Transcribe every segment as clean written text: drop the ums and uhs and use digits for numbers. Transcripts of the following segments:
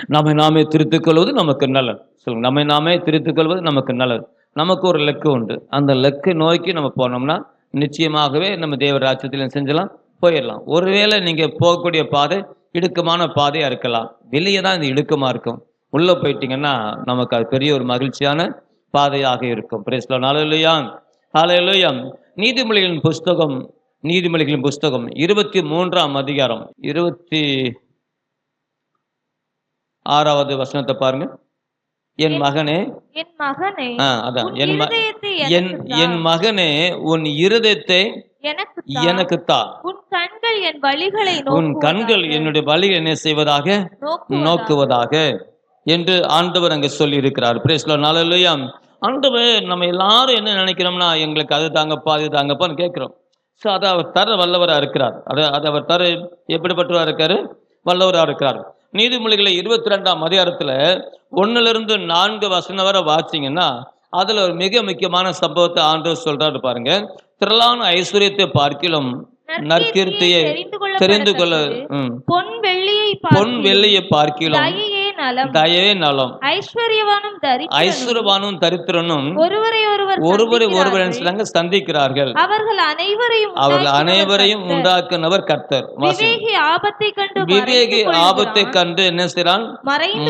நம்மை நாமே திருத்திக் கொள்வது நமக்கு நல்லது. சொல்லுங்க, நம்மை நாமே திருத்திக் கொள்வது நமக்கு நல்லது. நமக்கு ஒரு லக்கு உண்டு. அந்த லக்கை நோக்கி நம்ம போனோம்னா நிச்சயமாகவே நம்ம தேவ ராஜ்யத்தில் செஞ்சலாம், போயிடலாம். ஒருவேளை நீங்க போகக்கூடிய பாதை இடுக்கமான பாதையா இருக்கலாம். வெளியே தான் இது இடுக்கமா இருக்கும். உள்ள போயிட்டீங்கன்னா நமக்கு அது பெரிய ஒரு மகிழ்ச்சியான பாதையாக இருக்கும். Price the Lord. ஹல்லேலூயா, ஹல்லேலூயா. நீதிமொழிகளின் புஸ்தகம், நீதிமொழிகளின் புஸ்தகம் 23ஆம் அதிகாரம் 26வது வசனத்தை பாருங்க. என் மகனே, என் மகனே, அதான் உன் இருதயத்தை என் மகனே, உன் இருதயத்தை எனக்கு தா. உன் கண்கள் என் வழிகளை உன் கண்கள் என்னுடைய வழியை என்ன செய்வதாக, நோக்குவதாக என்று ஆண்டவர் அங்க சொல்லி இருக்கிறார். Praise the Lord. ஹல்லேலூயா. ஆண்டவர் நம்ம எல்லாரும் என்ன நினைக்கிறோம்னா, எங்களுக்கு அது தாங்கப்பா அது தாங்கப்பான்னு கேட்கிறோம். ஸோ அதை அவர் தர வல்லவரா இருக்கிறார். அதை அவர் தர எப்படிப்பட்டவரா இருக்காரு? வல்லவரா இருக்கிறார். நீதிமொழிகளை 22ஆம் அதிகாரத்துல 1-4 வசனம் வரை வாசிங்கன்னா அதுல ஒரு மிக முக்கியமான சம்பவத்தை ஆண்டவர் சொல்றாரு பாருங்க. திரளான ஐஸ்வர்யத்தை பார்க்கிலும் நற்கீர்த்தியை தெரிந்து கொள்ள பொன் வெள்ளியை பார்க்கிலும் தயவே நலம். ஐஸ்வர்யவானும் தரித்திரனும் ஒருவரை சந்திக்கிறார்கள். அவர்கள் அனைவரையும் உண்டாக்குனவர் கர்த்தர். விவேகி ஆபத்தை கண்டு என்ன செய்றான்?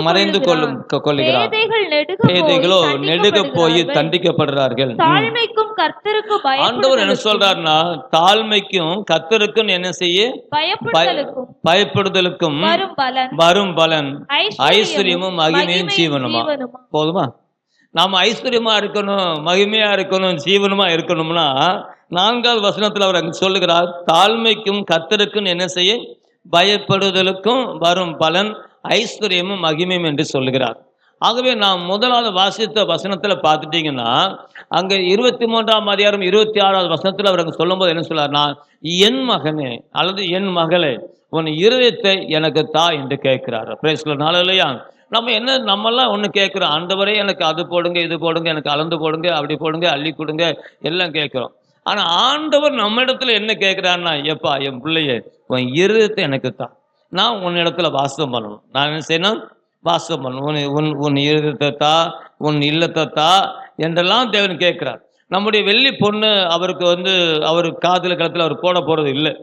மறைந்து கொள்ளுகிறான். பேதைகளோ நெடுக போய் தண்டிக்கப்படுறார்கள். ஆண்டவர் என்ன சொல்றாருன்னா, தாழ்மைக்கும் கர்த்தருக்கும் என்ன செய்ய? பயப்படுதலுக்கும் வரும் பலன் ஐஸ்வர்யமும் மகிமையும் ஜீவனுமா. போதுமா? நாம ஐஸ்வர்யமா இருக்கணும், மகிமையா இருக்கணும், ஜீவனமா இருக்கணும்னா 4வது வசனத்துல அவர் அங்க சொல்லுகிறார், தாழ்மைக்கும் கர்த்தருக்கும் என்ன செய்ய? பயப்படுதலுக்கும் வரும் பலன் ஐஸ்வர்யமும் மகிமையும் என்று சொல்லுகிறார். ஆகவே நாம் முதலாவது வாசித்த வசனத்துல பார்த்துட்டீங்கன்னா, அங்க 23ஆம் அதிகாரம் 26வது வசனத்துல அவர் அங்க சொல்லும் போது என்ன சொல்றாருன்னா, என் மகனே அல்லது என் மகளே, உன் இருதயத்தை எனக்கு தா என்று கேட்கிறார். Praise the Lord. ஹல்லேலூயா. நம்மெல்லாம் ஒண்ணு கேட்கிறோம், ஆண்டவரே எனக்கு அது போடுங்க, இது போடுங்க, எனக்கு அளந்து போடுங்க, அப்படி போடுங்க, அள்ளி கொடுங்க, எல்லாம் கேட்கிறோம். ஆனா ஆண்டவர் நம்ம இடத்துல என்ன கேட்கிறாருன்னா, எப்பா என் பிள்ளையே, உன் இருதயத்தை எனக்கு தா, நான் உன் இடத்துல வாசம் பண்ணணும். நான் என்ன செய்யணும்? வாசம் பண்ணணும். உன் இருதயத்தை தா, உன் இல்லத்தை தா என்றெல்லாம் தேவன் கேட்கிறார். நம்முடைய வெள்ளி பொண்ணு அவருக்கு அவர் காதுல கழுத்துல அவர் போட போறது இல்லை.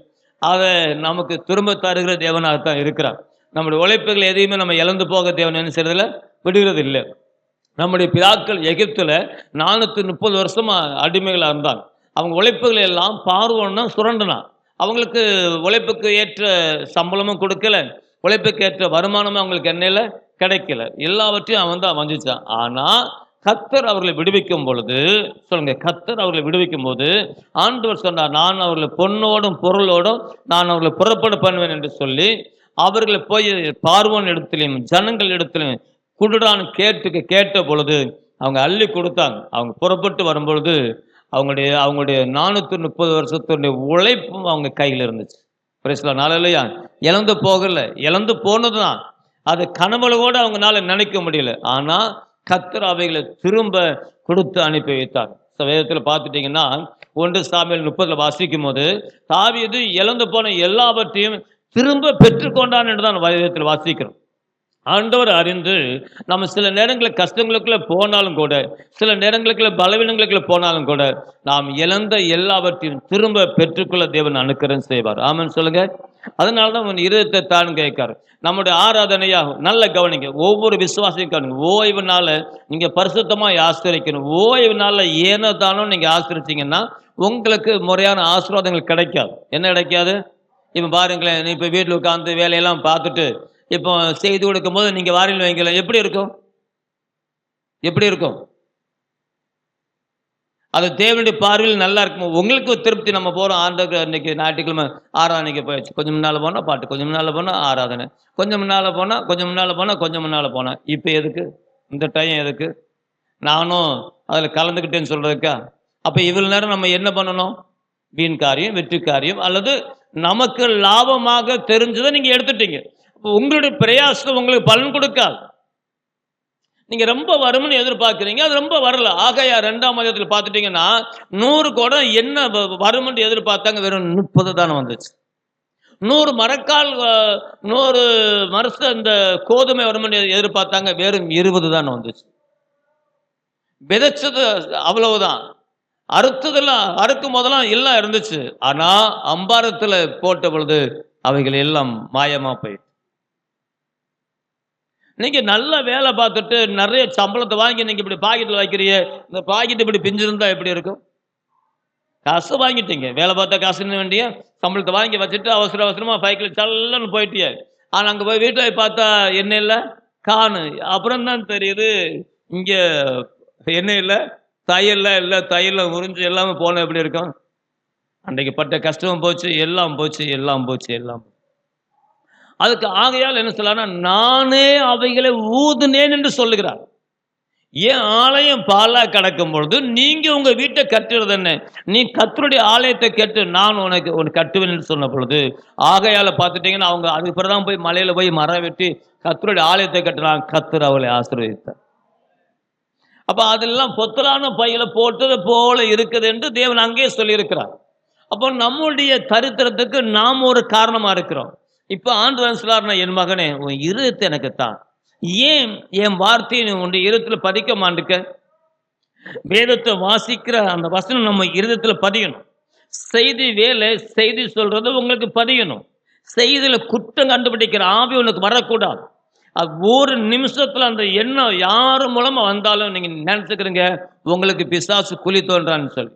அதை நமக்கு திரும்ப தருகிற தேவனாகத்தான் இருக்கிறார். நம்முடைய உழைப்புகள் எதையுமே நம்ம இழந்து போக தேவன் என்ன செய்யறதில்ல, விடுகிறது இல்லை. நம்முடைய பிதாக்கள் எகிப்துல 430 வருஷமா அடிமைகளா இருந்தாங்க. அவங்க உழைப்புகளை எல்லாம் பார்வோன்னா சுரண்டினான். அவங்களுக்கு உழைப்புக்கு ஏற்ற சம்பளமும் கொடுக்கல, உழைப்புக்கு ஏற்ற வருமானமும் அவங்களுக்கு எண்ணெயில கிடைக்கல. எல்லாவற்றையும் அவன் தான் வஞ்சிச்சான். ஆனா கர்த்தர் அவர்களை விடுவிக்கும் பொழுது, சொல்லுங்க, கர்த்தர் அவர்களை விடுவிக்கும் போது ஆண்டவர் சொன்னார், நான் அவர்களை பொன்னோடும் பொருளோடும் நான் அவர்களை புறப்பட பண்ணுவேன் என்று சொல்லி அவர்களை போய் பார்வோன் இடத்திலையும் ஜனங்கள் இடத்திலையும் குடுடான்னு கேட்ட பொழுது அவங்க அள்ளி கொடுத்தாங்க. அவங்க புறப்பட்டு வரும்பொழுது அவங்களுடைய 430 வருஷத்துடைய உழைப்பும் அவங்க கையில் இருந்துச்சு. Praise the Lord. ஹல்லேலூயா. இழந்து போகல, இழந்து போனதுதான். அது கனவுல கூட அவங்களால நினைக்க முடியல. ஆனா கர்த்தர் அவைகளை திரும்ப கொடுத்து அனுப்பி வைத்தார். வேதத்தில் பார்த்துட்டீங்கன்னா 1 சாமுவேல் 30 வாசிக்கும் போது தாவீது இழந்து போன எல்லாவற்றையும் திரும்ப பெற்றுக்கொண்டான் என்று தான் வேதத்தில் வாசிக்கிறோம். ஆண்டவர் அறிந்து நம்ம சில நேரங்களில் கஷ்டங்களுக்குள்ள போனாலும் கூட, சில நேரங்களுக்குள்ள பலவீனங்களுக்குள்ள போனாலும் கூட, நாம் இழந்த எல்லாவற்றையும் திரும்ப பெற்றுக்கொள்ள தேவன் அனுக்கிரகம் செய்வார். ஆமென் சொல்லுங்க. அதனால்தான் உன் இருதயத்தை தான் கேட்காரு. நம்முடைய ஆராதனையாகும். நல்ல கவனிங்க, ஒவ்வொரு விசுவாசையும் கவனிங்க. ஓய்வு நாள நீங்க பரிசுத்தமா ஆசிரியக்கணும். ஓய்வு நாள்ல ஏனோ தானோ நீங்க ஆசிரிச்சிங்கன்னா உங்களுக்கு முறையான ஆசீர்வாதங்கள் கிடைக்காது. என்ன கிடைக்காது? இப்ப பாருங்களேன், இப்ப வீட்டில் உட்கார்ந்து வேலையெல்லாம் பார்த்துட்டு இப்போ செய்து கொடுக்கும் போது நீங்க வாரில் வைக்கல, எப்படி இருக்கும்? எப்படி இருக்கும்? அது தேவனுடைய பார்வையில் நல்லா இருக்கும். உங்களுக்கு திருப்தி. நம்ம போறோம் ஆண்டவர் இன்னைக்கு ஞாயிற்றுக்கிழமை ஆராதனைக்கு போயிடுச்சு, கொஞ்சம் முன்னால போனா பாட்டு, கொஞ்சம் முன்னால போனா ஆராதனை, கொஞ்சம் முன்னால போனா கொஞ்சம் முன்னால போனா இப்ப எதுக்கு இந்த டைம்? எதுக்கு? நானும் அதுல கலந்துக்கிட்டேன்னு சொல்றதுக்கா? அப்ப இவ்வளவு நேரம் நம்ம என்ன பண்ணணும்? வீண் காரியம், வெற்றி காரியம், அல்லது நமக்கு லாபமாக தெரிஞ்சதை நீங்க எடுத்துட்டீங்க. உங்களுடைய பிரயாசம் உங்களுக்கு பலன் கொடுக்காது. நீங்க ரொம்ப வரும்னு எதிர்பார்க்கிறீங்க, அது ரொம்ப வரல. ஆகையா 2ஆம் அதிகாரத்தில் பார்த்துட்டீங்கன்னா 100 குடம் என்ன வரும்னு எதிர்பார்த்தாங்க, வெறும் 30 தானே வந்துச்சு. 100 மரக்கால் 100 வருஷ இந்த கோதுமை வரும்னு எதிர்பார்த்தாங்க, வெறும் 20 தான் வந்துச்சு. விதைச்சது அவ்வளவுதான், அறுத்ததெல்லாம் அறுக்கும் போதெல்லாம் எல்லாம் இருந்துச்சு. ஆனா அம்பாரத்துல போட்ட பொழுது அவைகள் எல்லாம் மாயமா போயிடுச்சு. நீங்க நல்ல வேலை பார்த்துட்டு நிறைய சம்பளத்தை வாங்கி நீங்க இப்படி பாக்கெட்ல வைக்கிறீங்க, இந்த பாக்கெட் இப்படி பிஞ்சிருந்தா எப்படி இருக்கும்? காசு வாங்கிட்டீங்க, வேலை பார்த்த காசுன்னு வேண்டிய சம்பளத்தை வாங்கி வச்சுட்டு அவசர அவசரமா பைக்கில் சல்லன்னு போயிட்டிய. ஆனா அங்க போய் வீட்டுல போய் பார்த்தா என்ன இல்லை, காணு. அப்புறம் தான் தெரியுது இங்க என்ன இல்லை, தையல்ல இல்லை, தையல்ல உறிஞ்சு எல்லாமே போன எப்படி இருக்கும்? அன்றைக்கு பட்ட கஷ்டமும் போச்சு, எல்லாம் போச்சு, எல்லாம் போச்சு, எல்லாம். அதுக்கு ஆகையால் என்ன சொல்லலாம்னா, நானே அவைகளை ஊதுனேன் என்று சொல்லுகிறார். ஏன் ஆலயம் பாலா கிடக்கும் பொழுது நீங்க உங்க வீட்டை கட்டுறது என்ன? நீ கர்த்தருடைய ஆலயத்தை கட்டு, நான் உனக்கு கட்டுவேன் என்று சொன்ன பொழுது, ஆகையால பார்த்துட்டீங்கன்னா அவங்க அதுக்கு பிறகுதான் போய் மலையில போய் மரம் வெட்டி கர்த்தருடைய ஆலயத்தை கட்டுறாங்க. கர்த்தர் அவளை ஆசீர்வதித்தார். அப்ப அதெல்லாம் பொத்தலான பையில போட்டது போல இருக்குது என்று தேவன் அங்கே சொல்லியிருக்கிறார். அப்போ நம்முடைய தரித்திரத்துக்கு நாம் ஒரு காரணமா இருக்கிறோம். இப்ப ஆண்டவன் சொல்லார்னா, என் மகனே உன் இருதயத்தை எனக்கு தான், ஏன் என் வார்த்தையை உன்னுடைய இருதயத்துல பதிக்க மாட்டுக்க? வேதத்தை வாசிக்கிற அந்த வசனம் நம்ம இருதயத்துல பதியணும். செய்தி வேலை செய்தி சொல்றது உங்களுக்கு பதியணும். செய்தியில குற்றம் கண்டுபிடிக்கிற ஆவி உனக்கு வரக்கூடாது. அது ஒரு நிமிஷத்துல அந்த எண்ணம் யாரு மூலமா வந்தாலும் நீங்க நினைச்சுக்கிறீங்க உங்களுக்கு பிசாசு குழி தோன்றான்னு சொல்லி.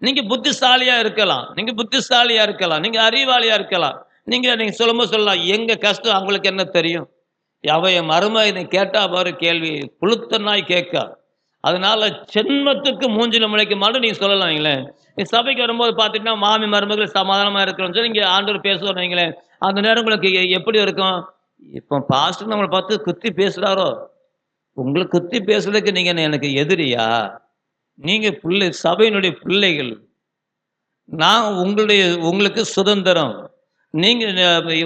நீங்க புத்திசாலியா இருக்கலாம், நீங்க புத்திசாலியா இருக்கலாம், நீங்க அறிவாளியா இருக்கலாம். நீங்க சொல்லும்போது சொல்லலாம், எங்க கஷ்டம் அவங்களுக்கு என்ன தெரியும்? அவைய மருமகனை கேட்டா பாரு கேள்வி, புழுத்த நாய் கேட்கா. அதனால ஜென்மத்துக்கு மூஞ்சில முளைக்க மாட்டோம் நீங்க சொல்லலாம். வைங்களேன், நீ சபைக்கு வரும்போது பார்த்துட்டா மாமி மருமகள் சமாதானமா இருக்கணும்னு சொல்லி நீங்க ஆண்டவர் பேசுவோம் வைங்களேன், அந்த நேரம் உங்களுக்கு எப்படி இருக்கும்? இப்போ பாஸ்டர் நம்மளை பார்த்து குத்தி பேசுறாரோ, உங்களுக்கு குத்தி பேசுறதுக்கு நீங்க எனக்கு எதிரியா? நீங்க பிள்ளை, சபையினுடைய பிள்ளைகள். நான் உங்களுக்கு சுதந்திரம். நீங்க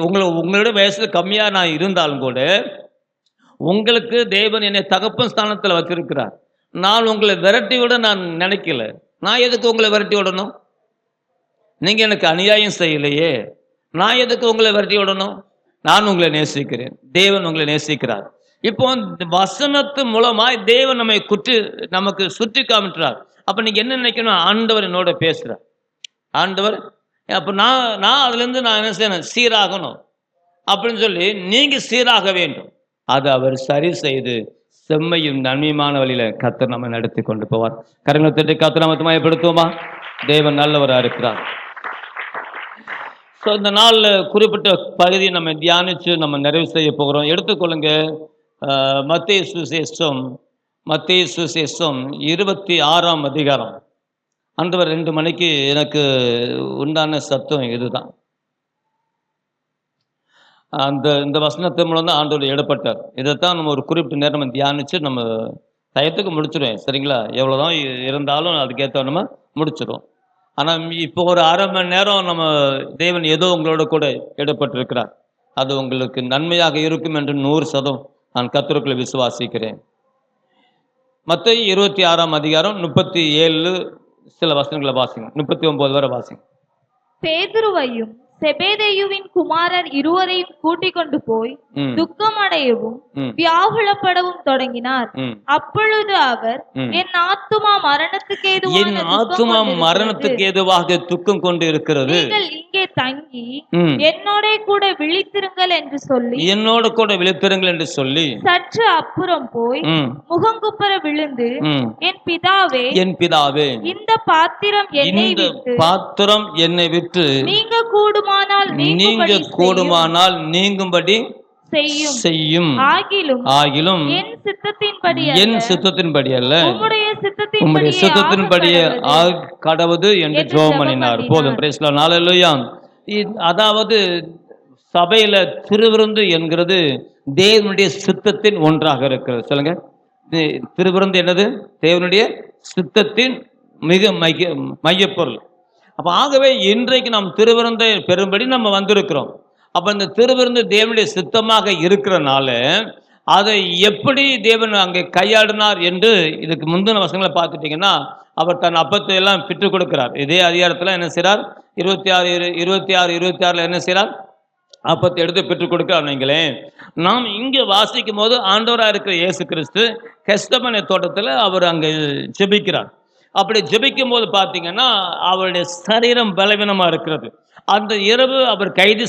உங்களுடைய வயசுல கம்மியா நான் இருந்தாலும் கூட உங்களுக்கு தேவன் என்னை தகப்பன் ஸ்தானத்துல வச்சிருக்கிறார். நான் உங்களை விரட்டி விட நான் நினைக்கல. நான் எதுக்கு உங்களை விரட்டி விடணும்? நீங்க எனக்கு அநியாயம் செய்யலையே, நான் எதுக்கு உங்களை விரட்டி விடணும்? நான் உங்களை நேசிக்கிறேன், தேவன் உங்களை நேசிக்கிறார். இப்போ வசனத்து மூலமாய் தேவன் நமக்கு சுற்றி காமிட்டார். அப்ப நீங்க என்ன நினைக்கணும்? ஆண்டவர் என்னோட பேசுறார். ஆண்டவர் அப்ப நான் அதுல இருந்து நான் என்ன செய்யணும்? சீராகணும் அப்படின்னு சொல்லி நீங்க சீராக வேண்டும். அதை அவர் சரி செய்து செம்மையும் நன்மையுமான வழியில கர்த்தர் நம்ம நடத்தி கொண்டு போவார். கரங்களை தட்டி கர்த்தர் நாமத்தை மகிமைப்படுத்துவோமா? தேவன் நல்லவரா இருக்கிறார். ஸோ இந்த நாள்ல குறிப்பிட்ட பகுதியை நம்ம தியானிச்சு நம்ம நிறைவு செய்ய போகிறோம். எடுத்துக்கொள்ளுங்க, மத்தேயு சுவிசேஷம் 26ஆம் அதிகாரம். ஆண்டவர் 2 மணிக்கு எனக்கு உண்டான சத்தம் இதுதான். இந்த வசனத்தின் மூலம் தான் ஆண்டவர் இடப்பட்டார். இதைத்தான் நம்ம ஒரு குறிப்பிட்ட நேரம் நம்ம தியானிச்சு நம்ம டயத்துக்கு முடிச்சிடுவேன். சரிங்களா? எவ்வளோதான் இருந்தாலும் அதுக்கேற்ற நம்ம முடிச்சிடும். ஆனால் இப்போ ஒரு அரை மணி நேரம் நம்ம தேவன் ஏதோ உங்களோட கூட இடப்பட்டிருக்கிறார். அது உங்களுக்கு நன்மையாக இருக்கும் என்று 100% நான் கர்த்தருக்குள்ள விசுவாசிக்கிறேன். மத்தேயு 26ஆம் அதிகாரம் 37 சில வசனங்களை வாசிங்க, 39 வரை வாசிங்க. பேதுருவையும் செபேதேயுவின் குமாரர் இருவரையும் கூட்டிக் கொண்டு போய் துக்கமடையவும் வியாகுலப்படவும் தொடங்கினார். அப்பொழுது அவர், என் ஆத்துமா மரணத்துக்கு ஏதுவாக துக்கம் கொண்டு இருக்கிறது, நீங்கள் இங்கே தங்கி என்னோட கூட விழித்திருங்கள் என்று சொல்லி சற்று அப்புறம் போய் முகங்குப்புற விழுந்து, என் பிதாவே இந்த பாத்திரம் என்னை விட்டு நீங்க கூடுமானால் நீங்கும்படி செய்யும். ஆகிலும் என் சித்தத்தின்படி அல்ல, உம்முடைய சித்தத்தின்படியே கடவுது என்று ஜெபம் பண்ணினார். போதும். Praise the Lord. ஹல்லேலூயா. அதாவது சபையில திருவிருந்து என்கிறது தேவனுடைய சித்தத்தின் ஒன்றாக இருக்கிறது. சொல்லுங்க, திருவிருந்து என்னது? தேவனுடைய சித்தத்தின் மிக மையப்பொருள். அப்ப ஆகவே இன்றைக்கு நாம் திருவிருந்தை பெறும்படி நம்ம வந்திருக்கிறோம். அப்ப இந்த திருவிருந்து தேவனுடைய சித்தமாக இருக்கிறனால அதை எப்படி தேவன் அங்கே கையாடினார் என்று இதுக்கு முந்தின வசனங்களை பார்த்துட்டீங்கன்னா, அவர் தன் அப்பத்தை எல்லாம் பெற்றுக் கொடுக்கிறார். இதே அதிகாரத்தில் என்ன செய்றார்? 26 என்ன செய்யறார்? அப்பத்தை எடுத்து பெற்றுக் கொடுக்கிறார். நீங்களேன் நாம் இங்கே வாசிக்கும் போது ஆண்டவராக இருக்கிற இயேசு கிறிஸ்து கெத்செமனே தோட்டத்தில் அவர் அங்கே ஜெபிக்கிறார். அப்படி ஜெபிக்கும் போது பார்த்தீங்கன்னா அவருடைய சரீரம் பலவீனமாக இருக்கிறது. அந்த இரவு அவர் கைது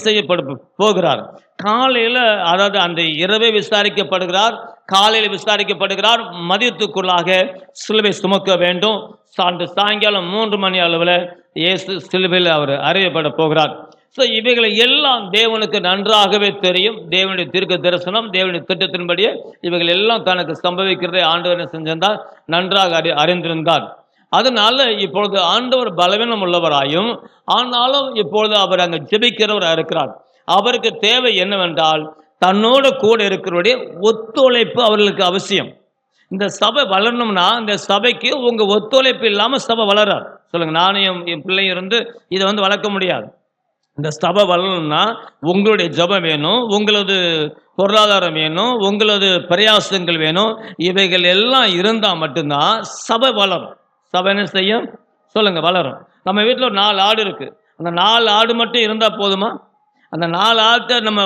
போகிறார். காலையில், அதாவது அந்த இரவே விசாரிக்கப்படுகிறார், காலையில் விசாரிக்கப்படுகிறார். மதியத்துக்குள்ளாக சிலுவை சுமக்க வேண்டும். சாயங்காலம் 3 மணி அளவில் இயேசு சிலுவையில் அவர் அறியப்பட போகிறார். ஸோ இவைகளை எல்லாம் தேவனுக்கு நன்றாகவே தெரியும். தேவனுடைய தீர்க்க தரிசனம், தேவனுடைய திட்டத்தின்படியே இவைகள் எல்லாம் தனக்கு சம்பவிக்கிறதை ஆண்டவர் என்ன செஞ்சிருந்தார்? நன்றாக அறிந்திருந்தார். அதனால இப்பொழுது ஆண்டவர் பலவீனம் உள்ளவராயும், ஆனாலும் இப்பொழுது அவர் அங்கே ஜெபிக்கிறவராக இருக்கிறார். அவருக்கு தேவை என்னவென்றால் தன்னோடு கூட இருக்கிறவருடைய ஒத்துழைப்பு அவர்களுக்கு அவசியம். இந்த சபை வளரணும்னா இந்த சபைக்கு உங்க ஒத்துழைப்பு இல்லாம சபை வளராது. சொல்லுங்க, நானும் என் பிள்ளையும் இருந்து இதை வளர்க்க முடியாது. இந்த சபை வளரணும்னா உங்களுடைய ஜபம் வேணும், உங்களது பொருளாதாரம் வேணும், உங்களது பிரயாசங்கள் வேணும். இவைகள் எல்லாம் இருந்தால் மட்டும்தான் சபை வளரும். சபை என்ன செய்யும்? சொல்லுங்க, வளரும். நம்ம வீட்டில் ஒரு 4 ஆடு இருக்கு. அந்த 4 ஆடு மட்டும் இருந்தால் போதுமா? அந்த 4 ஆட்டை நம்ம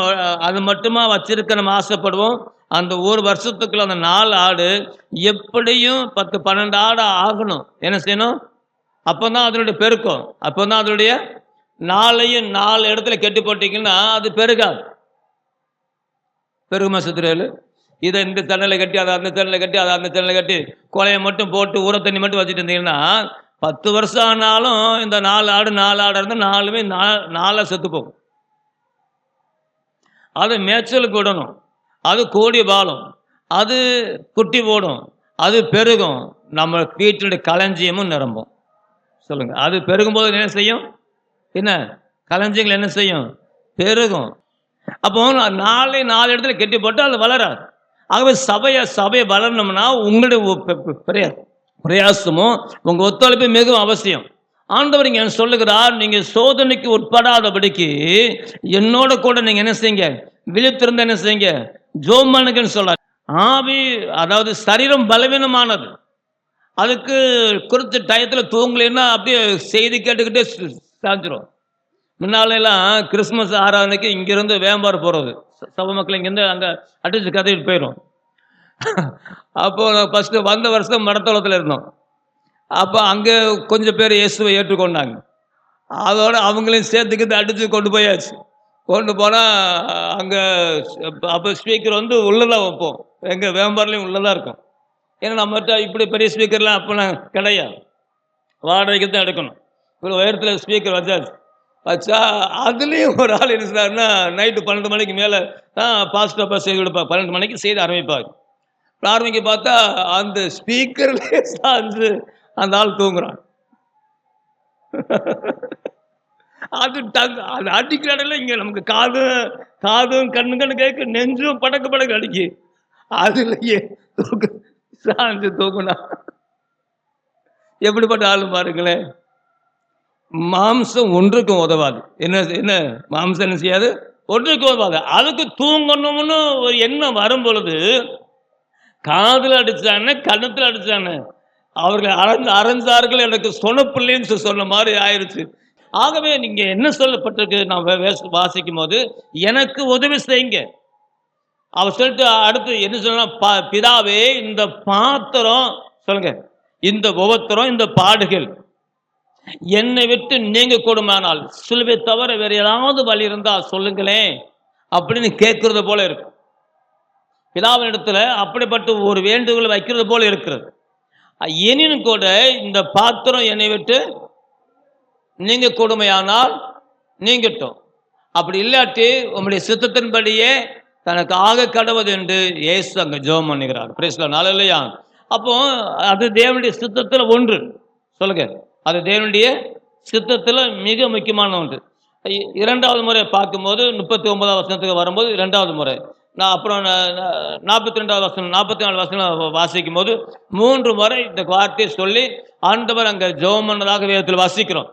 அது மட்டுமா வச்சிருக்க நம்ம ஆசைப்படுவோம்? அந்த ஒரு வருஷத்துக்குள்ள அந்த 4 ஆடு எப்படியும் 10-12 ஆடு ஆகணும். என்ன செய்யணும்? அப்போதான் அதனுடைய பெருக்கம். அப்போதான் அதனுடைய 4 இடத்துல கெட்டி போட்டீங்கன்னா அது பெருகாது. பெருகுமா சித்திரையில்? இதை இந்த தண்ணில் கட்டி, அதை அந்த தண்ணில் கட்டி, அதை அந்த தண்ணில் கட்டி, கொலையை மட்டும் போட்டு ஊற தண்ணி மட்டும் வச்சுட்டு இருந்தீங்கன்னா 10 வருஷம் ஆனாலும் இந்த 4 ஆடு இருந்தால் 4மே 4 செத்து போகும். அது மேய்ச்சலுக்கு விடணும், அது கோடி வாழும், அது குட்டி போடும், அது பெருகும். நம்ம வீட்டினுடைய களஞ்சியமும் நிரம்பும். சொல்லுங்க, அது பெருகும்போது என்ன செய்யும்? என்ன களஞ்சியங்கள் என்ன செய்யும்? பெருகும். அப்போ 4 இடத்துல கெட்டி போட்டு அது வளராது. ஆகவே சபையை வளரணும்னா உங்களுடைய பிரயாசமும் உங்க ஒத்துழைப்பு மிகவும் அவசியம். ஆண்டவர் இங்க சொல்லுகிறார், நீங்க சோதனைக்கு உட்படாதபடிக்கு என்னோட கூட நீங்க என்ன செய்யுங்க? விழித்திருந்த என்ன செய்யுங்க? ஜெபம் பண்ணுங்கன்னு சொல்றார். ஆவி, அதாவது சரீரம் பலவீனமானது. அதுக்கு குறித்த டயத்தில் தூங்கலைன்னா அப்படியே செய்தி கேட்டுக்கிட்டே சாஞ்சிரும். முன்னாலெல்லாம் கிறிஸ்மஸ் ஆராதனைக்கு இங்கிருந்து வேம்பார் போகிறது, சபை மக்கள் இங்கேருந்து அங்கே அடிச்சு கதைட்டு போயிடும். அப்போ ஃபஸ்ட்டு வந்த வருஷம் மடத்தளத்தில் இருந்தோம். அப்போ அங்கே கொஞ்சம் பேர் இயேசுவை ஏற்றுக்கொண்டாங்க. அதோட அவங்களையும் சேர்த்துக்கிட்டு அடித்து கொண்டு போயாச்சு. கொண்டு போனால் அங்கே அப்போ ஸ்பீக்கர் உள்ளதாக வைப்போம். எங்கள் வேம்பார்லேயும் உள்ளதாக இருக்கும். ஏன்னா நம்மகிட்ட இப்படி பெரிய ஸ்பீக்கர்லாம் அப்போலாம் கிடையாது, வாடகைக்கு தான் எடுக்கணும். ஒரு உயரத்தில் ஸ்பீக்கர் வச்சா அதுலேயும் ஒரு ஆள் என்ன சொன்னார்னா, நைட்டு 12 மணிக்கு மேலே தான் பாஸ்டர் அப்பா செய்தி கொடுப்பாங்க. 12 மணிக்கு செய்தி ஆரம்பிப்பாங்க. ஆரம்பிக்க பார்த்தா அந்த ஸ்பீக்கர்லேயே சாஞ்சு அந்த ஆள் தூங்குறான். அது அடிக்கிற இடையில இங்கே நமக்கு காதும் கண்ணு கேட்க, நெஞ்சும் படக்கு அடிக்கு. அதுலயே சாஞ்சு தூக்குனா எப்படிப்பட்ட ஆளு பாருங்களேன். மாம்சம் ஒன்றுக்கும் உதவாது. என்ன மாம்சம் என்ன செய்யாது? ஒன்றுக்கும் உதவாது. அதுக்கு தூங்கணும்னு ஒரு எண்ணம் வரும் பொழுது காதில் அடிச்சானே, கண்ணத்தில் அடிச்சானே, அவர்கள் அரைஞ்சார்கள், எனக்கு சொன்னப்பிள்ளைன்னு சொன்ன மாதிரி ஆயிடுச்சு. ஆகவே நீங்க என்ன சொல்லப்பட்டிருக்கு? நான் வாசிக்கும் போது எனக்கு உதவி செய்யுங்க. அவர் சொல்லிட்டு அடுத்து என்ன சொன்னா, பிதாவே இந்த பாத்திரம், சொல்லுங்க, இந்த உபத்திரம், இந்த பாடுகள் என்னை விட்டு நீங்க கூடுமானால், சிலுவை தவிர வேற ஏதாவது வழி இருந்தா சொல்லுங்களேன் அப்படின்னு கேட்கறது போல இருக்கு. பிதாவின் இடத்துல அப்படிப்பட்ட ஒரு வேண்டுகோள் வைக்கிறது போல இருக்கிறது. எனினும் கூட இந்த பாத்திரம் என்னை விட்டு நீங்க கொடுமையானால் நீங்கட்டும், அப்படி இல்லாட்டி உங்களுடைய சித்தத்தின்படியே தனக்கு ஆக கடவுது என்று இயேசு அங்க ஜெபம் பண்ணுகிறார். பிரைஸ் தி லார்ட், அல்லேலூயா. அப்போ அது தேவனுடைய சித்தத்துல ஒன்று. சொல்லுங்க, அது தேவனுடைய சித்தத்துல மிக முக்கியமான ஒன்று. 2வது முறை பார்க்கும்போது 39வது வசனத்துக்கு வரும்போது 2வது முறை, நான் அப்புறம் 42வது வசனம் 44 வசனம் வாசிக்கும் போது 3 முறை இந்த வார்த்தையை சொல்லி ஆண்டவர் அங்க ஜெபம் பண்ணதாக வேதத்தில் வாசிக்கிறோம்.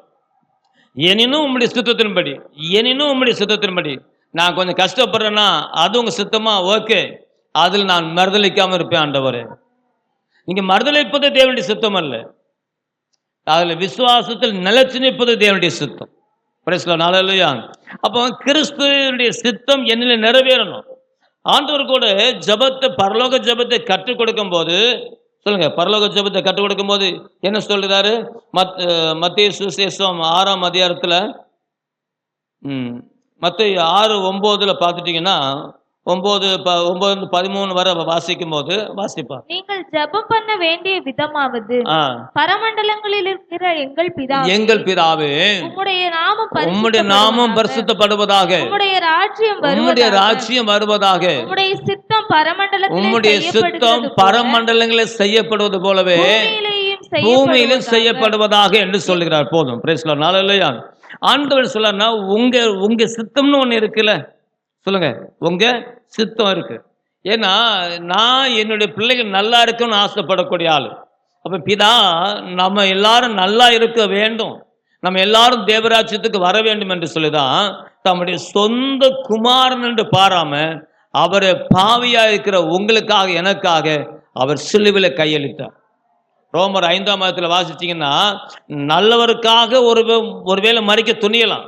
எனினும் உங்களுடைய சித்தத்தின்படி, எனினும் உங்களுடைய சித்தத்தின்படி. நான் கொஞ்சம் கஷ்டப்படுறேன்னா அது உங்க சித்தமா? ஓகே, அதில் நான் மறுதளிக்காம இருப்பேன் ஆண்டவரே. நீங்க மறுதளிப்பது தேவனுடைய சித்தம் அல்ல, அதில் விசுவாசத்தில் நிலைச்சு நிற்பது தேவனுடைய சித்தம். Praise the Lord. ஹல்லேலூயா. அப்போ கிறிஸ்துவினுடைய சித்தம் என்னில் நிறைவேறணும். ஆண்டவர் கூட ஜெபத்தை, பரலோக ஜெபத்தை கற்றுக் கொடுக்கும் போது, சொல்லுங்க, பரலோக ஜெபத்தை கற்றுக் கொடுக்கும் போது என்ன சொல்றாரு? மத்தேயு சுவிசேஷம் 6ஆம் அதிகாரத்துல மத்தேயு 6:9 பார்த்துட்டீங்கன்னா 9-13 வரை வாசிக்கும் போது வாசிப்பா. நீங்கள் ஜெபம் பண்ண வேண்டிய விதமாவது, பரமண்டலங்களில் இருக்கிற எங்கள் பிதாவே, உம்முடைய நாமம் பரிசுத்தப்படுவதாக, உம்முடைய ராஜ்யம் வருவதாக, உம்முடைய சித்தம் பரமண்டலங்களில் செய்யப்படுவது போலவே பூமியிலும் செய்யப்படுவதாக என்று சொல்லுகிறார். போதும். Praise the Lord. ஹல்லேலூயா. ஆண்டவர் சொல்றாருன்னா, உங்க சித்தம்னு ஒண்ணு இருக்குல்ல, சொல்லுங்க, உங்க சித்தம் இருக்கு. ஏன்னா நான் என்னுடைய பிள்ளைகள் நல்லா இருக்குன்னு ஆசைப்படக்கூடிய ஆளு. அப்ப பிதா நம்ம எல்லாரும் நல்லா இருக்க வேண்டும், நம்ம எல்லாரும் தேவராஜ்யத்துக்கு வர வேண்டும் என்று சொல்லிதான் தம்முடைய சொந்த குமாரன் என்று பாராம அவரை பாவியா இருக்கிற உங்களுக்காக, எனக்காக அவர் சிலுவையில கையளித்தார். ரோமர் 5ஆம் அதிகாரத்தில் வாசிச்சீங்கன்னா, நல்லவருக்காக ஒருவேளை மரிக்க துணியலாம்.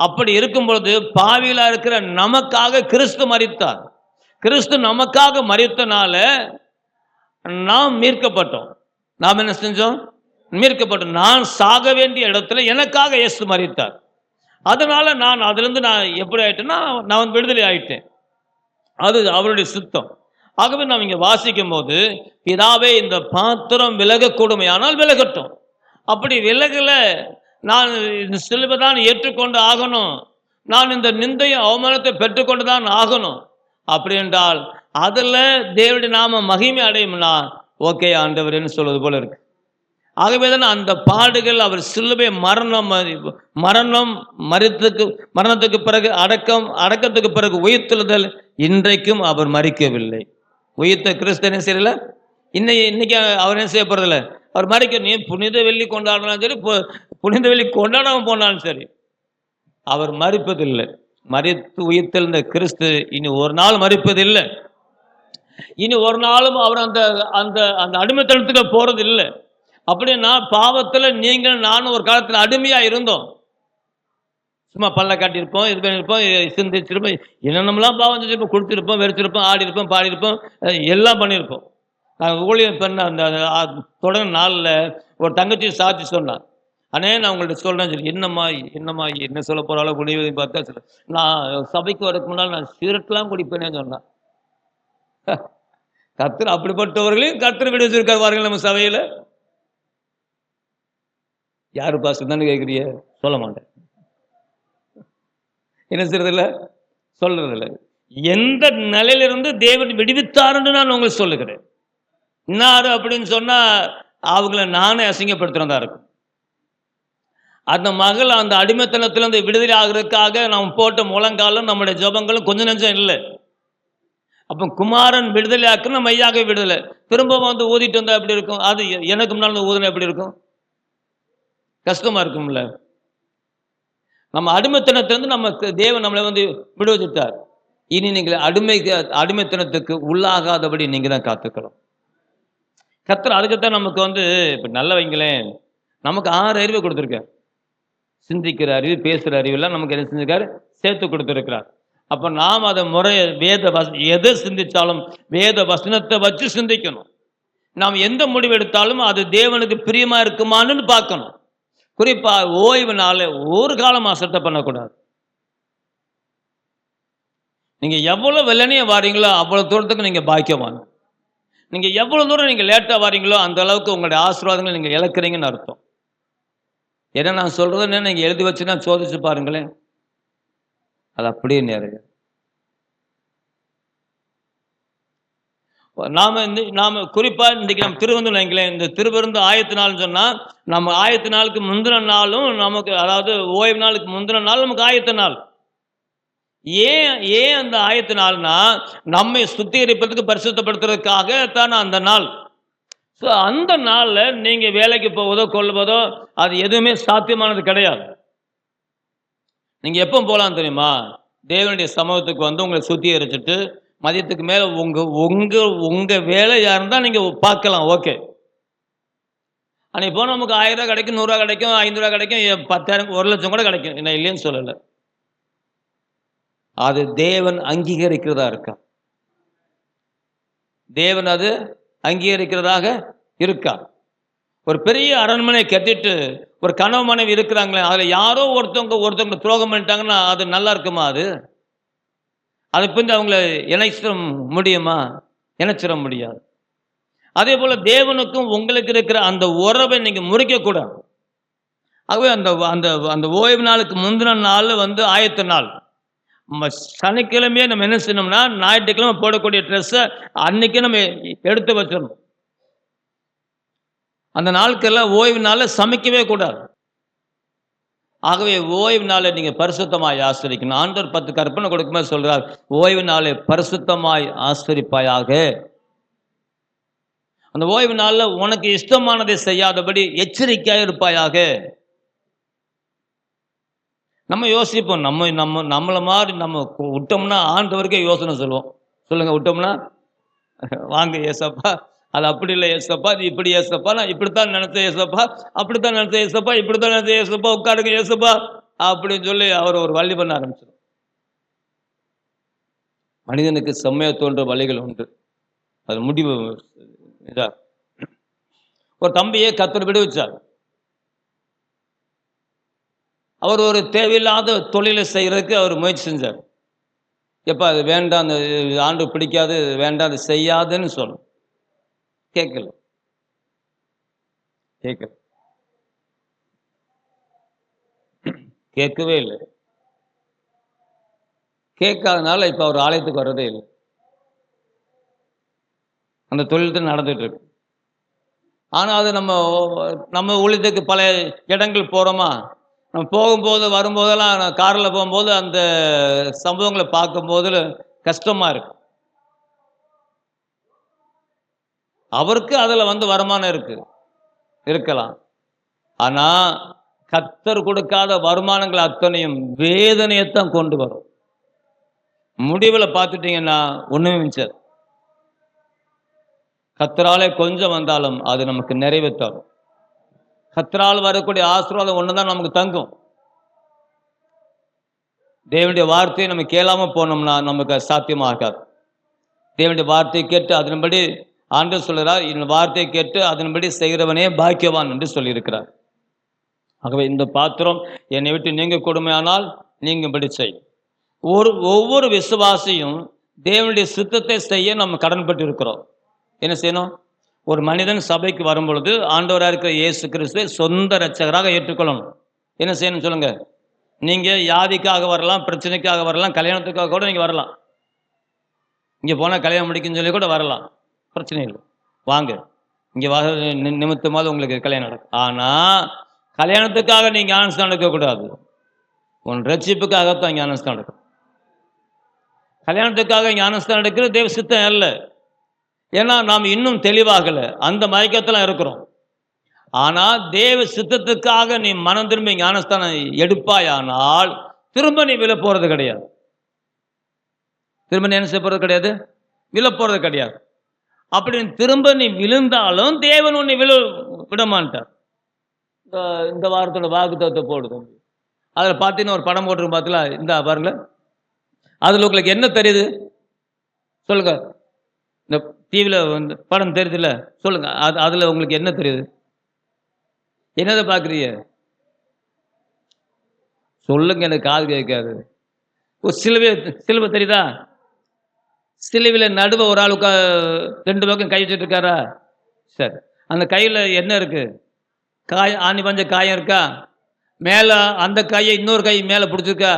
அப்படி இருக்கும் பொழுது பாவியிலா இருக்கிற நமக்காக கிறிஸ்து மரித்தார். கிறிஸ்து நமக்காக மரித்தனால நாம் மீட்கப்பட்டோம். நாம் என்ன செஞ்சோம்? மீட்கப்பட்டோம். நான் சாக வேண்டிய இடத்துல எனக்காக இயேசு மரித்தார். அதனால நான் அதிலிருந்து எப்படி ஆயிட்டேன்னா, நான் விடுதலை ஆயிட்டேன். அது அவருடைய சித்தம். ஆகவே நாம் இங்க வாசிக்கும் போது, பிதாவே இந்த பாத்திரம் விலகக்கூடுமையானால் விலகட்டும், அப்படி விலகல, நான் சிலுவைதான் ஏற்றுக்கொண்டு ஆகணும், நான் இந்த நிந்தைய அவமானத்தை பெற்றுக்கொண்டுதான் ஆகணும், அப்படி என்றால் அதுல தேவனுடைய நாம மகிமை அடையும்னா ஓகே ஆண்டவர்னு சொல்வது போல இருக்கு. ஆகவே தான் அந்த பாடுகள், அவர் சிலுவை மரணத்துக்கு பிறகு அடக்கத்துக்கு பிறகு உயிர்த்தெழுதல், இன்றைக்கும் அவர் மரிக்கவில்லை. உயிர்த்த கிறிஸ்தனை செய்யல, இன்னைக்கு அவர் என்ன செய்ய போறதில்ல, அவர் மரிக்க. நீ புனித வெள்ளி கொண்டாடினாலும் சரி, புனித வெள்ளி கொண்டாடாம போனாலும் சரி, அவர் மரிப்பதில்லை. மரித்து உயிர்த்தெழுந்த கிறிஸ்து இனி ஒரு நாள் மரிப்பதில்லை. இனி ஒரு நாளும் அவர் அந்த அந்த அந்த அடிமைத்தனத்துக்கு போறது இல்லை. அப்படின்னா பாவத்துல நீங்கள் நானும் ஒரு காலத்துல அடிமையா இருந்தோம். சும்மா பல்ல காட்டியிருப்போம், இது பண்ணியிருப்போம், சிந்திச்சிருப்போம், என்னென்னலாம் பாவம் செஞ்சிருப்போம், கொடுத்துருப்போம், வெறிச்சிருப்போம், ஆடி இருப்போம், பாடியிருப்போம், எல்லாம் பண்ணியிருப்போம். நாங்கள் ஊழியர் பண்ண அந்த தொடங்க நாளில் ஒரு தங்கச்சி சாட்சி சொன்னான். அண்ணே, நான் உங்கள்கிட்ட சொல்கிறேன் சொல்லி, என்னம்மா என்ன சொல்ல போகிறாலோ குடிவதை பார்த்தா சொல்ல, நான் சபைக்கு வரக்கு முன்னால் நான் சிகரெட்லாம் குடிப்பேனேன்னு சொன்னான். கர்த்தர் அப்படிப்பட்டவர்களையும் கர்த்தர் விட வச்சிருக்கார் பாருங்கள் நம்ம சபையில். யாரு பாஸ்டர் தானே கேட்குறிய? சொல்ல மாட்டேன். என்ன செய்யறதில்ல, சொல்றதில்லை. எந்த நிலையிலிருந்து தேவன் விடுவித்தார் என்று நான் உங்களுக்கு சொல்லுகிறேன். இன்னாரு அப்படின்னு சொன்னா அவங்கள நானே அசிங்கப்படுத்துறதா இருக்கும். அந்த மகள் அந்த அடிமைத்தனத்திலிருந்து விடுதலை ஆகிறதுக்காக நாம் போட்ட முழங்காலும் நம்முடைய ஜபங்களும் கொஞ்சம் நெஞ்சம் இல்லை. அப்போ குமாரன் விடுதலை ஆக்கு, நம்ம ஐயாக விடுதலை. திரும்ப வந்து ஊதிட்டு வந்தா எப்படி இருக்கும்? அது எனக்கு முன்னால் ஊதினா எப்படி இருக்கும்? கஷ்டமா இருக்கும்ல. நம்ம அடிமைத்தனத்திலிருந்து நமக்கு தேவன் நம்மளை வந்து விடுவித்தார். இனி நீங்கள் அடிமைத்தனத்துக்கு உள்ளாகாதபடி நீங்க தான் காத்துக்கணும். கர்த்தர் அதுக்குத்தான் நமக்கு வந்து இப்ப நல்ல வைங்களேன், நமக்கு 6 அறிவை கொடுத்துருக்கார். சிந்திக்கிற அறிவு, பேசுகிற அறிவெல்லாம் நமக்கு என்ன செஞ்சிருக்காரு? சேர்த்து கொடுத்துருக்கிறார். அப்போ நாம் அதை எதை சிந்திச்சாலும் வேத வசனத்தை வச்சு சிந்திக்கணும். நாம் எந்த முடிவு எடுத்தாலும் அது தேவனுக்கு பிரியமா இருக்குமான்னு பார்க்கணும். குறிப்பா ஓய்வு நாளை ஒரு காலம் அசட்டை பண்ணக்கூடாது. நீங்க எவ்வளவு வெள்ளனையே வாரீங்களோ அவ்வளவு தூரத்துக்கு நீங்க பாக்கியவான். நீங்க எவ்வளவு தூரம் நீங்க லேட்டா வாரீங்களோ அந்த அளவுக்கு உங்களுடைய ஆசீர்வாதங்களை நீங்க இழக்கிறீங்கன்னு அர்த்தம். ஏன்னா நான் சொல்றதுன்னு நீங்க எழுதி வச்சுன்னா சோதிச்சு பாருங்களேன், அது அப்படியே நேருங்க. நாம குறிப்பா இன்றைக்கு நம்ம திருவிருந்து வைங்களேன், இந்த திருவிருந்து ஆயத்து நாள்னு சொன்னா நம்ம ஆயத்து நாளுக்கு முந்தின நாளும் நமக்கு, அதாவது ஓய்வு நாளுக்கு முந்தின நாள் நமக்கு ஆயத்த நாள். ஏன் அந்த ஆயத்து நாள்னா நம்மை சுத்திகரிப்பதற்கு, பரிசுத்தப்படுத்துறதுக்காக தானே அந்த நாள். ஸோ அந்த நாளில் நீங்க வேலைக்கு போவதோ கொள்வதோ அது எதுவுமே சாத்தியமானது கிடையாது. நீங்க எப்போ போகலாம் தெரியுமா? தேவனுடைய சமூகத்துக்கு வந்து உங்களை சுத்திகரிச்சுட்டு மதியத்துக்கு மேல உங்க வேலையா இருந்தா நீங்க பார்க்கலாம், ஓகே. அன்னைக்கு போனால் நமக்கு 1000 ரூபா கிடைக்கும், 100 ரூபா கிடைக்கும், 500 ரூபா கிடைக்கும், 10,000, 1,00,000 கூட கிடைக்கும். என்ன இல்லைன்னு சொல்லலை. அது தேவன் அங்கீகரிக்கிறதா இருக்கா? தேவன் அது அங்கீகரிக்கிறதாக இருக்கா? ஒரு பெரிய அரண்மனை கட்டிட்டு ஒரு கணவன் மனைவி இருக்கிறாங்களே, அதுல யாரோ ஒருத்தவங்க துரோகம் பண்ணிட்டாங்கன்னா அது நல்லா இருக்குமா? அது பின் அவங்கள இணைச்சிட முடியுமா? இணைச்சிட முடியாது. அதே போல தேவனுக்கும் உங்களுக்கு இருக்கிற அந்த உறவை நீங்க முறிக்க கூடாது. ஆகவே அந்த அந்த அந்த ஓய்வு நாளுக்கு முந்தின நாள் ஆயத்த நாள். சனிக்கிழமையே நம்ம என்ன செய்யணும்னா, ஞாயிற்றுக்கிழமை போடக்கூடிய ட்ரெஸ்ஸை அன்னைக்கு நம்ம எடுத்து வச்சிடணும். அந்த நாட்கள்ல ஓய்வு நாள்ல சமைக்கவே கூடாது. ஆகவே ஓய்வு நாளை நீங்க பரிசுத்தமாய் ஆசரிக்கணும். ஆண்டவர் 10 கற்பனை கொடுக்கும்போது சொல்றார், ஓய்வு நாளை பரிசுத்தமாய் ஆசரிப்பாயாக. அந்த ஓய்வு நாள்ல உனக்கு இஷ்டமானதை செய்யாதபடி எச்சரிக்கையாக இருப்பாயாக. நம்ம யோசிப்போம், நம்மள மாதிரி நம்ம விட்டோம்னா ஆண்டவருக்கே யோசனை சொல்லுவோம். சொல்லுங்க, விட்டோம்னா வாங்க ஏசப்பா, அது அப்படி இல்லை ஏசப்பா, இது இப்படி ஏசப்பா, நான் இப்படித்தான் நினைச்சேன் ஏசப்பா, அப்படித்தான் நினைச்சேன் ஏசப்பா, இப்படித்தான் நினைச்சேன் ஏசப்பா, உட்காருங்க ஏசப்பா அப்படின்னு சொல்லி அவர் ஒரு வழி பண்ண ஆரம்பிச்சிடும். மனிதனுக்கு செம்மையா தோன்ற வழிகள் உண்டு. அது முடிவு இதா. ஒரு தம்பியை கர்த்தர் விடுவிச்சார். அவர் ஒரு தேவையில்லாத தொழிலை செய்யறதுக்கு அவர் முயற்சி செஞ்சார். எப்ப அது வேண்டாம், அந்த ஆண்டு பிடிக்காது, வேண்டாம், அது செய்யாதுன்னு சொல்லும். கேட்கல. கேட்கவே இல்லை. கேட்காதனால இப்ப அவர் ஆலயத்துக்கு வர்றதே இல்லை. அந்த தொழில் நடந்துட்டு இருக்கு. ஆனா அது நம்ம ஊழியத்துக்கு பல இடங்கள் போறோமா, நம்ம போகும்போது வரும்போதெல்லாம் கார்ல போகும்போது அந்த சம்பவங்களை பார்க்கும்போது கஷ்டமா இருக்கு. அவருக்கு அதுல வருமானம் இருக்கலாம். ஆனா கர்த்தர் கொடுக்காத வருமானங்கள் அத்தனையும் வேதனையத்தான் கொண்டு வரும். முடிவில் பார்த்துட்டீங்கன்னா ஒண்ணுமே மிஞ்சாது. கர்த்தராலே கொஞ்சம் வந்தாலும் அது நமக்கு நிறைவு தரும். கர்த்தரால் வரக்கூடிய ஆசீர்வாதம் ஒண்ணுதான் நமக்கு தங்கும். தேவனுடைய வார்த்தையை நம்ம கேளாம போனோம்னா நமக்கு சாத்தியமாகாது. தேவனுடைய வார்த்தையை கேட்டு அதன்படி ஆண்டவர் சொல்கிறார், இந்த வார்த்தையை கேட்டு அதன்படி செய்கிறவனே பாக்கியவான் என்று சொல்லியிருக்கிறார். ஆகவே இந்த பாத்திரம் என்னை விட்டு நீங்க கொடுமையானால் நீங்கும்படி செய். ஒவ்வொரு விசுவாசியும் தேவனுடைய சித்தத்தை செய்ய நம்ம கடன்பட்டு இருக்கிறோம். என்ன செய்யணும்? ஒரு மனிதன் சபைக்கு வரும் பொழுது ஆண்டவராக இருக்கிற இயேசு கிறிஸ்துவை சொந்த இரட்சகராக ஏற்றுக்கொள்ளணும். என்ன செய்யணும் சொல்லுங்க? நீங்க வியாதிக்காக வரலாம், பிரச்சனைக்காக வரலாம், கல்யாணத்துக்காக கூட நீங்க வரலாம். இங்க போனா கல்யாணம் முடிக்குன்னு சொல்லி கூட வரலாம், பிரச்சனை இல்லை. வாங்க, இங்க வர நிமித்தமாவது உங்களுக்கு கல்யாணம் நடக்கும். ஆனா கல்யாணத்துக்காக நீங்க ஞானஸ்தானம் எடுக்க கூடாது. உன் ரட்சிப்புக்காகத்தான் ஞானஸ்தானம் எடுக்கும். கல்யாணத்துக்காக ஞானஸ்தானம் எடுக்கிறது தேவ சித்தம் அல்ல. ஏன்னா நாம் இன்னும் தெளிவாகல, அந்த மயக்கத்துல இருக்கிறோம். ஆனா தேவ சித்தத்துக்காக நீ மனம் திரும்பி ஞானஸ்தானம் எடுப்பாயானால் திரும்ப நீ விழ போறது கிடையாது. திரும்ப நீ என்ன செய்ய போறது கிடையாது? விழ போறது கிடையாது. அப்படி திரும்ப நீ விழுந்தாலும் தேவன் உன்னை விடமாட்டார். இந்த வாரத்தோட வாக்குத்தத்தத்தை போடுது. அதில் பார்த்தீங்கன்னா ஒரு படம் போட்டிருக்கும் பார்த்தீங்களா? இந்த பாருங்க, அதில் உங்களுக்கு என்ன தெரியுது சொல்லுங்க? இந்த டிவியில் படம் தெரியுதுல்ல, சொல்லுங்க. அதில் உங்களுக்கு என்ன தெரியுது? என்னதை பார்க்குறீங்க சொல்லுங்க, எனக்கு காது கேட்காது. ஒரு சிலுவை தெரியுதா? சிலுவையில் நடுவே ஒரு ஆளுக்கு 2 பக்கம் கை வச்சுட்டு இருக்காரா? சரி, அந்த கையில் என்ன இருக்கு? ஆணி பஞ்ச காயம் இருக்கா? மேலே அந்த கையை இன்னொரு கை மேலே பிடிச்சிருக்கா?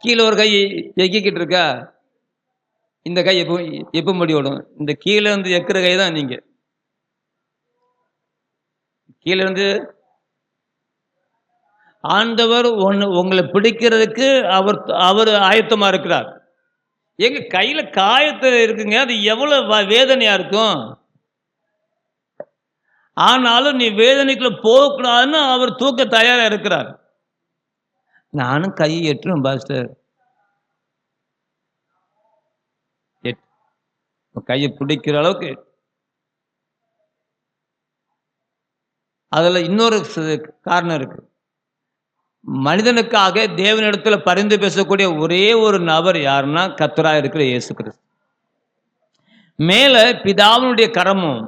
கீழே ஒரு கை எக்கிக்கிட்டு இருக்கா? இந்த கை எப்போ முடிவிடும்? இந்த கீழே இருந்து எக்கிற கை தான் நீங்க. கீழே இருந்து ஆண்டவர் உங்களை பிடிக்கிறதுக்கு அவர் ஆயத்தமா இருக்கிறார். எங்க கையில காயத்தை இருக்குங்க, அது எவ்வளவு வேதனையா இருக்கும். ஆனாலும் நீ வேதனைக்குள்ள போகக்கூடாதுன்னு அவர் தூக்க தயாரா இருக்கிறார். நானும் கையை எட்டுறேன் பாஸ்டர், கையை பிடிக்கிற அளவுக்கு. அதுல இன்னொரு காரணம் இருக்கு. மனிதனுக்காக தேவனிடத்துல பரிந்து பேசக்கூடிய ஒரே ஒரு நபர் யாருன்னா கர்த்தரா இருக்கிற இயேசு கிறிஸ்து. மேல பிதாவினுடைய கரமும்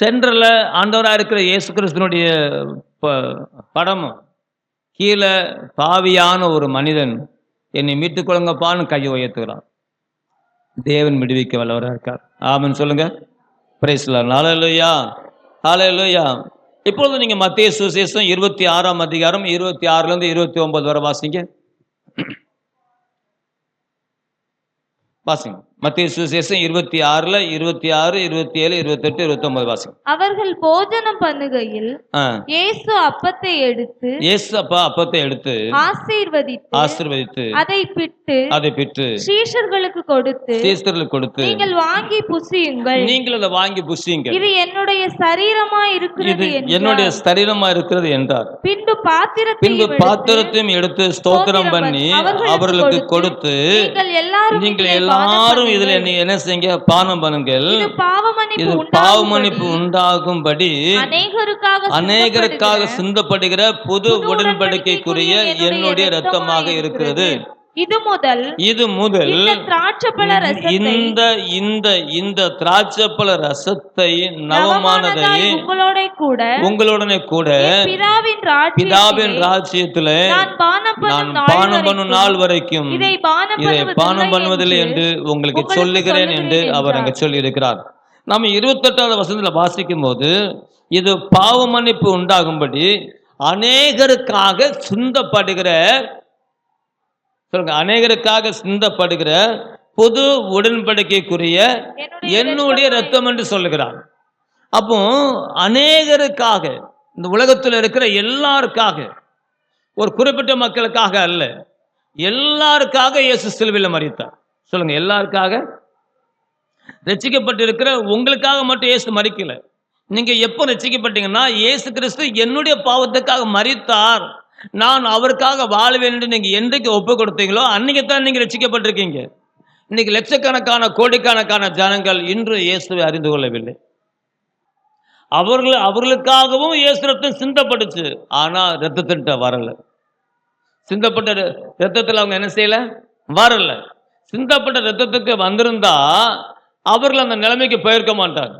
சென்ட்ரல ஆண்டவரா இருக்கிற இயேசு கிறிஸ்துனுடைய படமும் கீழே பாவியான ஒரு மனிதன் என்னை மீட்டுக் கொள்ளுங்கப்பான்னு கையை உயர்த்துகிறான். தேவன் விடுவிக்க வல்லவராக இருக்கார். ஆமென் சொல்லுங்க. Praise the Lord. Hallelujah, hallelujah. இப்பொழுது நீங்க மத்தேயு சுவிசேஷம் 26ஆம் அதிகாரம் 26ல இருந்து 29 வரை வாசிங்க. வாசிங்க. மத்தேயு சுவிசேஷம் 26ல 26, 27, 28, 29 வாசிங்க. அவர்கள் போஜனம் பண்ணுகையில் இயேசு அப்பத்தை எடுத்து ஆசீர்வதித்து அதை பிட்டு சீஷர்களுக்கு கொடுத்து நீங்கள் வாங்கி புசியுங்கள், அதை வாங்கி புசியுங்கள், இது என்னுடைய சரீரமாய் இருக்கிறது என்றார். பின்பு பாத்திரத்தையும் எடுத்து ஸ்தோத்திரம் பண்ணி அவர்களுக்கு கொடுத்து நீங்கள் எல்லாரும் இதுல நீ என்ன செய்யுங்க, பானம் பண்ணுங்கள், இது பாவ மன்னிப்பு உண்டாகும்படி அநேகருக்காக சிந்தப்படுகிற புது உடன்படிக்கைக்குரிய என்னுடைய இரத்தமாக இருக்கிறது. இது முதல் இந்த திராட்சைப்பழ ரசத்தை நவமானதை உங்களுடனே கூட பிதாவின் ராஜ்யத்தில் நான் பானம் பண்ணும் நாள் வரைக்கும் இதை பானம் பண்ணுவதில்லை என்று உங்களுக்கு சொல்லுகிறேன் என்று அவர் அங்க சொல்லி இருக்கிறார். நம்ம 28வது வசனத்துல வாசிக்கும் போது இது பாவ மன்னிப்பு உண்டாகும்படி அநேகருக்காக சிந்தப்படுகிற புது உடன்படிக்கைக்குரிய என்னுடைய ரத்தம் என்று சொல்லுகிறார். அப்போ அநேகருக்காக, இந்த உலகத்தில் இருக்கிற எல்லாருக்காக, ஒரு குறிப்பிட்ட மக்களுக்காக அல்ல, எல்லாருக்காக இயேசு சிலுவையில் மரித்தார். சொல்லுங்க, எல்லாருக்காக. ரட்சிக்கப்பட்டிருக்கிற உங்களுக்காக மட்டும் இயேசு மரிக்கல. நீங்க எப்போ ரட்சிக்கப்பட்டீங்கன்னா, இயேசு கிறிஸ்து என்னுடைய பாவத்துக்காக மரித்தார், நான் அவருக்காக வாழ்வேன் என்று நீங்க என்றைக்கு ஒப்பு கொடுத்தீங்களோ அன்னைக்குத்தான் நீங்க ரட்சிக்கப்பட்டிருக்கீங்க. இன்னைக்கு லட்சக்கணக்கான கோடிக்கணக்கான ஜனங்கள் இன்று இயேசுவை அறிந்து கொள்ளவில்லை. அவர்களுக்காகவும் இயேசு ரத்தம் சிந்தப்பட்டுச்சு, ஆனா ரத்தத்திட்ட வரல. சிந்தப்பட்ட ரத்தத்தில் அவங்க என்ன செய்யல, வரல. சிந்தப்பட்ட ரத்தத்துக்கு வந்திருந்தா அவர்கள் அந்த நிலைமைக்கு போயிருக்க மாட்டாங்க.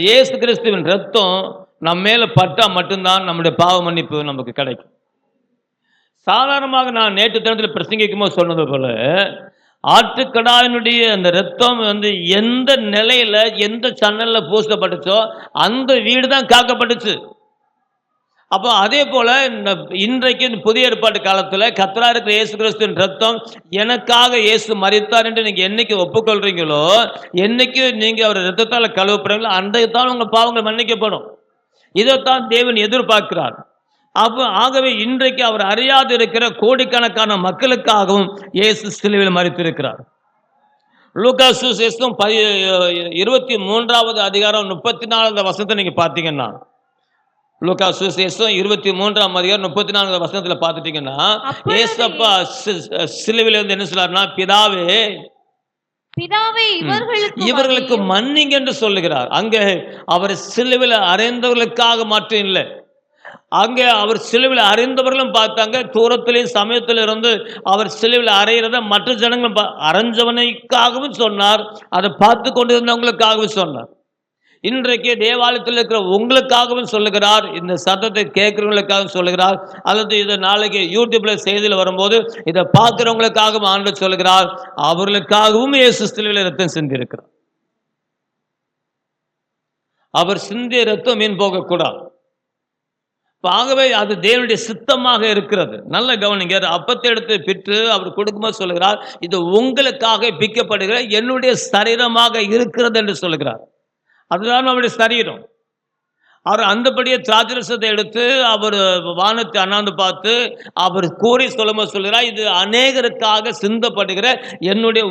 இயேசு கிறிஸ்துவின் ரத்தம் நம்ம மேல பட்டா மட்டும்தான் நம்முடைய பாவ மன்னிப்பு நமக்கு கிடைக்கும். சாதாரணமாக நான் நேற்று தினத்தில் பிரசங்கிக்கும் போது சொன்னது போல, ஆட்டுக்கடாயினுடைய அந்த ரத்தம் எந்த நிலையில எந்த சன்னல்ல பூசப்பட்டுச்சோ அந்த வீடு தான் காக்கப்பட்டுச்சு. அப்போ அதே போல இன்றைக்கு புதிய ஏற்பாட்டு காலத்துல கர்த்தரா இருக்கிற இயேசு கிறிஸ்துவின் ரத்தம் எனக்காக இயேசு மரித்தார் என்று நீங்க என்னைக்கு ஒப்புக்கொள்றீங்களோ, என்னைக்கு நீங்க அவர் ரத்தத்தால கழுவப்படுறீங்களோ அன்றைக்கு தான் உங்க பாவங்கள் மன்னிக்கப்படும். இதைத்தான் தேவன் எதிர்பார்க்கிறார். ஆகவே இன்றைக்கு அவர் அறியாது இருக்கிற கோடிக்கணக்கான மக்களுக்காகவும் இயேசு சிலுவையில் மரித்திருக்கிறார். லூக்கா சுவிசேஷம் 23வது அதிகாரம் 34வது வசனத்தை நீங்க பார்த்தீங்கன்னா, லூக்கா சுவிசேஷம் 23ஆம் அதிகாரம் 34வது வசனத்துல பார்த்துட்டீங்கன்னா, ஏசப்பா சிலுவையில் என்ன சொல்றாருன்னா, பிதாவே இவர்களுக்கு மன்னிங்க என்று சொல்லுகிறார். அங்கே அவர் சிலுவையில் அறைந்தவர்களுக்காக மட்டும் இல்லை, அங்கே அவர் சிலுவையில் அறிந்தவர்களும் பார்த்தாங்க. தூரத்திலேயும் சமயத்தில் இருந்து அவர் சிலுவையில் அறையிறத மற்ற ஜனங்களும் அரைஞ்சவனைக்காகவும் சொன்னார், அதை பார்த்து கொண்டிருந்தவங்களுக்காகவும் சொன்னார். இன்றைக்கு தேவாலயத்தில் இருக்கிற உங்களுக்காகவும் சொல்லுகிறார், இந்த சத்தத்தை கேட்கிறவங்களுக்காகவும் சொல்லுகிறார், அல்லது இதை நாளைக்கு யூடியூப்ல செய்தியில் வரும்போது இதை பார்க்கிறவங்களுக்காகவும் ஆண்டவர் சொல்லுகிறார், அவர்களுக்காகவும் இயேசு சிலுவையில் ரத்தம் சிந்தியிருக்கிறார். அவர் சிந்திய ரத்தம் மீன் போகக்கூடாது. ஆகவே அது தேவனுடைய சித்தமாக இருக்கிறது. நல்ல கவனிங்க. அப்பத்தை எடுத்து பிற்று அவர் கொடுக்கும்போது சொல்லுகிறார், இது உங்களுக்காக பிக்கப்படுகிற என்னுடைய சரீரமாக இருக்கிறது என்று சொல்லுகிறார். அதுதான் அவருடைய சரீரம். அவர் அந்தபடியே திராட்சரசத்தை எடுத்து அவர் வானத்தை அண்ணாந்து பார்த்து அவர் கூறி சொல்லும்போது சொல்லுகிறார், இது அநேகருக்காக சிந்தப்படுகிற என்னுடைய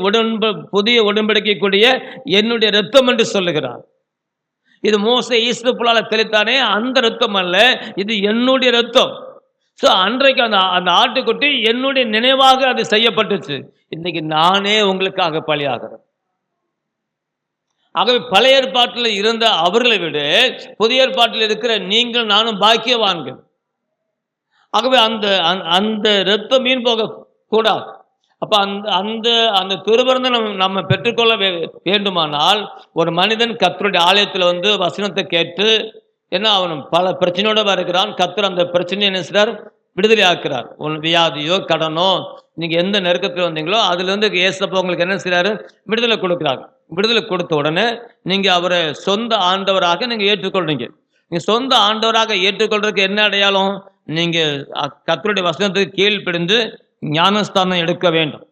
புதிய உடன்படிக்கைக்கூடிய என்னுடைய இரத்தம் என்று சொல்லுகிறார். இது மோசே ஈஸ்வரப்புலால தெளித்தானே, அந்த ரத்தம் அல்ல, இது என்னுடைய ரத்தம். அன்றைக்கு அந்த ஆட்டுக்குட்டி என்னுடைய நினைவாக அது செய்யப்பட்டுச்சு. இன்னைக்கு நானே உங்களுக்காக பலியாகிறேன். ஆகவே பழைய ஏற்பாட்டில் இருந்த அவர்களை விட புதிய ஏற்பாட்டில் இருக்கிற நீங்கள் நானும் பாக்கியவான்கள். ஆகவே அந்த அந்த இரத்தம் மீன் போக கூடாது. அப்ப அந்த அந்த அந்த திருவிருந்தை நம்ம பெற்றுக்கொள்ள வேண்டுமானால் ஒரு மனிதன் கர்த்தருடைய ஆலயத்தில் வந்து வசனத்தை கேட்டு என்ன அவன் பல பிரச்சனையோட வருகிறான். கர்த்தர் அந்த பிரச்சனையை என்ன செய்றார்? விடுதலை ஆக்குறார். வியாதியோ கடனோ நீங்க எந்த நெருக்கத்தில் வந்தீங்களோ அதுல இருந்து ஏசப்பா உங்களுக்கு என்ன செய்றாரு? விடுதலை கொடுக்கிறார். விடுதலை கொடுத்த உடனே நீங்க அவரை சொந்த ஆண்டவராக நீங்க ஏற்றுக்கொள்றீங்க. நீங்க சொந்த ஆண்டவராக ஏற்றுக்கொள்றதுக்கு என்ன அடையாளம்? நீங்க கர்த்தருடைய வசனத்துக்கு கீழ்ப்படிந்து ஞானஸ்தானம் எடுக்க வேண்டும்.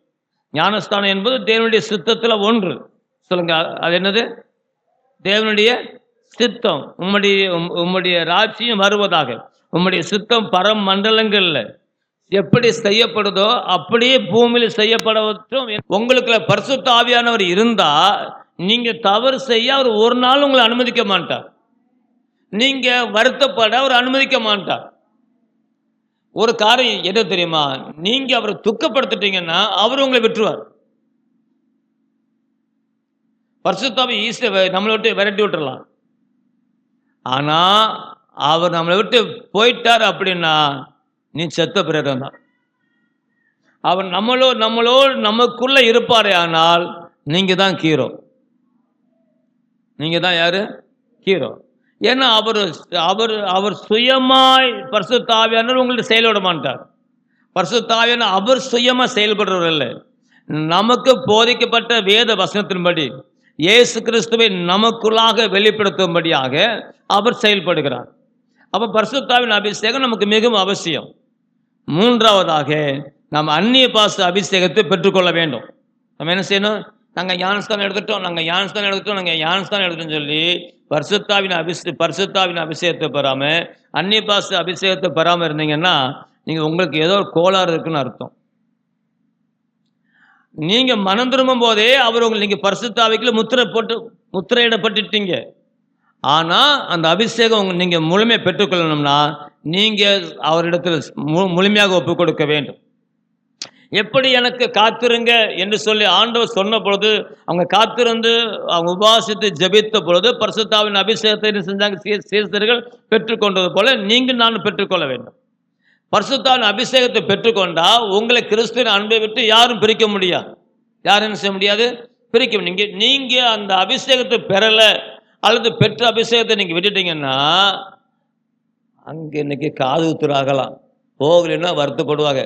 ஞானஸ்தானம் என்பது தேவனுடைய சித்தத்துல ஒன்று. சொல்லுங்க, அது என்னது? தேவனுடைய சித்தம். உம்முடைய ராஜ்யம் வருவதாக. உம்முடைய சித்தம் பரம் மண்டலங்கள்ல எப்படி செய்யப்படுதோ அப்படியே பூமியில் செய்யப்படட்டும். உங்களுக்கு பரிசுத்த ஆவியானவர் இருந்தா நீங்க தவறு செய்ய அவர் ஒரு நாள் உங்களை அனுமதிக்க மாட்டார். நீங்க வருத்தப்பட அவர் அனுமதிக்க மாட்டார். ஒரு காரியம் என்ன தெரியுமா? நீங்க அவரை துக்கப்படுத்திட்டீங்கன்னா அவர் உங்களை விட்டுருவார். பரிசுத்தாவி ஈஸியா நம்மளை விட்டு விரட்டி விட்டுறலாம். ஆனா அவர் நம்மளை விட்டு போயிட்டார் அப்படின்னா நீ செத்த பிறகுதான் தான். அவர் நம்மளோடு நமக்குள்ள இருப்பாரே, ஆனால் நீங்க தான் ஹீரோ. நீங்க தான் யாரு? ஹீரோ. ஏன்னா அவர் சுயமாய் பரிசுத்த ஆவியானவர் உங்கள்ட்ட செயல்பட மாட்டார். பரிசுத்த ஆவியானவர் அவர் சுயமா செயல்படுறவர் இல்லை. நமக்கு போதிக்கப்பட்ட வேத வசனத்தின்படி இயேசு கிறிஸ்துவை நமக்குள்ளாக வெளிப்படுத்தும்படியாக அவர் செயல்படுகிறார். அப்ப பரிசுத்த ஆவியின் அபிஷேகம் நமக்கு மிகவும் அவசியம். மூன்றாவதாக நாம் அந்நிய பாச அபிஷேகத்தை பெற்றுக்கொள்ள வேண்டும். நம்ம என்ன செய்யணும்? நாங்கள் ஞானஸ்தானம் எடுத்துட்டோம் சொல்லி பரிசுத்தாவின் அபிஷேகத்தை பெறாம அந்நிய பாச அபிஷேகத்தை பெறாம இருந்தீங்கன்னா நீங்க உங்களுக்கு ஏதோ ஒரு கோளாறு இருக்குன்னு அர்த்தம். நீங்க மனம் திரும்பும் போதே அவர் உங்களுக்கு நீங்க பரிசுத்தாவிக்குள்ள முத்திரையிடப்பட்டுட்டீங்க. ஆனா அந்த அபிஷேகம் நீங்க முழுமையை பெற்றுக்கொள்ளணும்னா நீங்க அவரிடத்தில் முழுமையாக ஒப்புக் கொடுக்க வேண்டும். எப்படி எனக்கு காத்திருங்க என்று சொல்லி ஆண்டவர் சொன்ன பொழுது அவங்க காத்திருந்து அவங்க உபாசித்து ஜெபித்த பொழுது பரிசுத்தாவின் அபிஷேகத்தை செஞ்சாங்க சீசர்கள் பெற்றுக்கொண்டது போல நீங்கள் நான் பெற்றுக்கொள்ள வேண்டும். பரிசுத்தாவின் அபிஷேகத்தை பெற்றுக்கொண்டா உங்களை கிறிஸ்துவின் அன்பை விட்டு யாரும் பிரிக்க முடியாது. யாரும் என்ன செய்ய முடியாது? பிரிக்க. நீங்க அந்த அபிஷேகத்தை பெறல அல்லது பெற்ற அபிஷேகத்தை நீங்க விட்டுட்டீங்கன்னா அங்க இன்னைக்கு காது உத்துராகலாம். போகலைன்னா வருத்தப்படுவாங்க.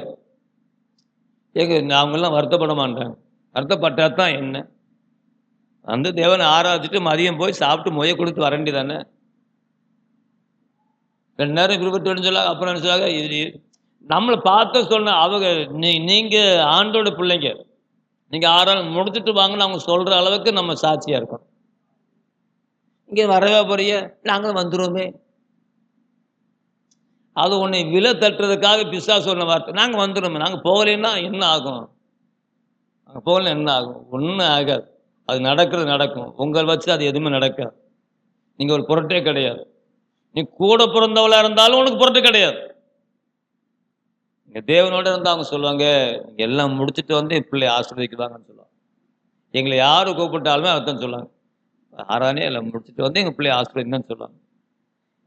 அவங்கெல்லாம் வருத்தப்பட மாட்டாங்க. வருத்தப்பட்டா தான் என்ன? அந்த தேவனை ஆராதிச்சுட்டு மதியம் போய் சாப்பிட்டு மொய கொடுத்து வரண்டி தானே. 2 நேரம் விருப்பத்தோடு சொல்ல அப்புறம் என்ன சொல்லாங்க? இது நம்மளை பார்த்து சொன்ன அவங்க நீங்க ஆண்டோட பிள்ளைங்க, நீங்க 6 நாள் முடிச்சுட்டு வாங்கன்னு அவங்க சொல்ற அளவுக்கு நம்ம சாட்சியா இருக்கோம். இங்கே வரவே போறிய நாங்களும் வந்துருவோமே. அது உன்னை விலை தட்டுறதுக்காக பிசாசு சொன்ன வார்த்தை. நாங்கள் வந்துடுவோமே. நாங்கள் போகலைன்னா என்ன ஆகும்? நாங்கள் போகலன்னா என்ன ஆகும்? ஒன்றும் ஆகாது. அது நடக்கும். உங்கள் வச்சு அது எதுவுமே நடக்காது. நீங்கள் ஒரு பொருட்டே கிடையாது. நீ கூட பிறந்தவளா இருந்தாலும் உனக்கு பொருட்டு கிடையாது. இங்கே தேவனோட இருந்தால் அவங்க சொல்லுவாங்க, நீங்கள் எல்லாம் முடிச்சுட்டு வந்து பிள்ளை ஆசீர்வதிக்குவாங்கன்னு சொல்லுவாங்க. எங்களை யாரு கூப்பிட்டாலுமே அர்த்தம் சொல்லுவாங்க, ஆறானே எல்லாம் முடிச்சுட்டு வந்து எங்கள் பிள்ளை ஆசீர்வதிங்கன்னு சொல்லுவாங்க.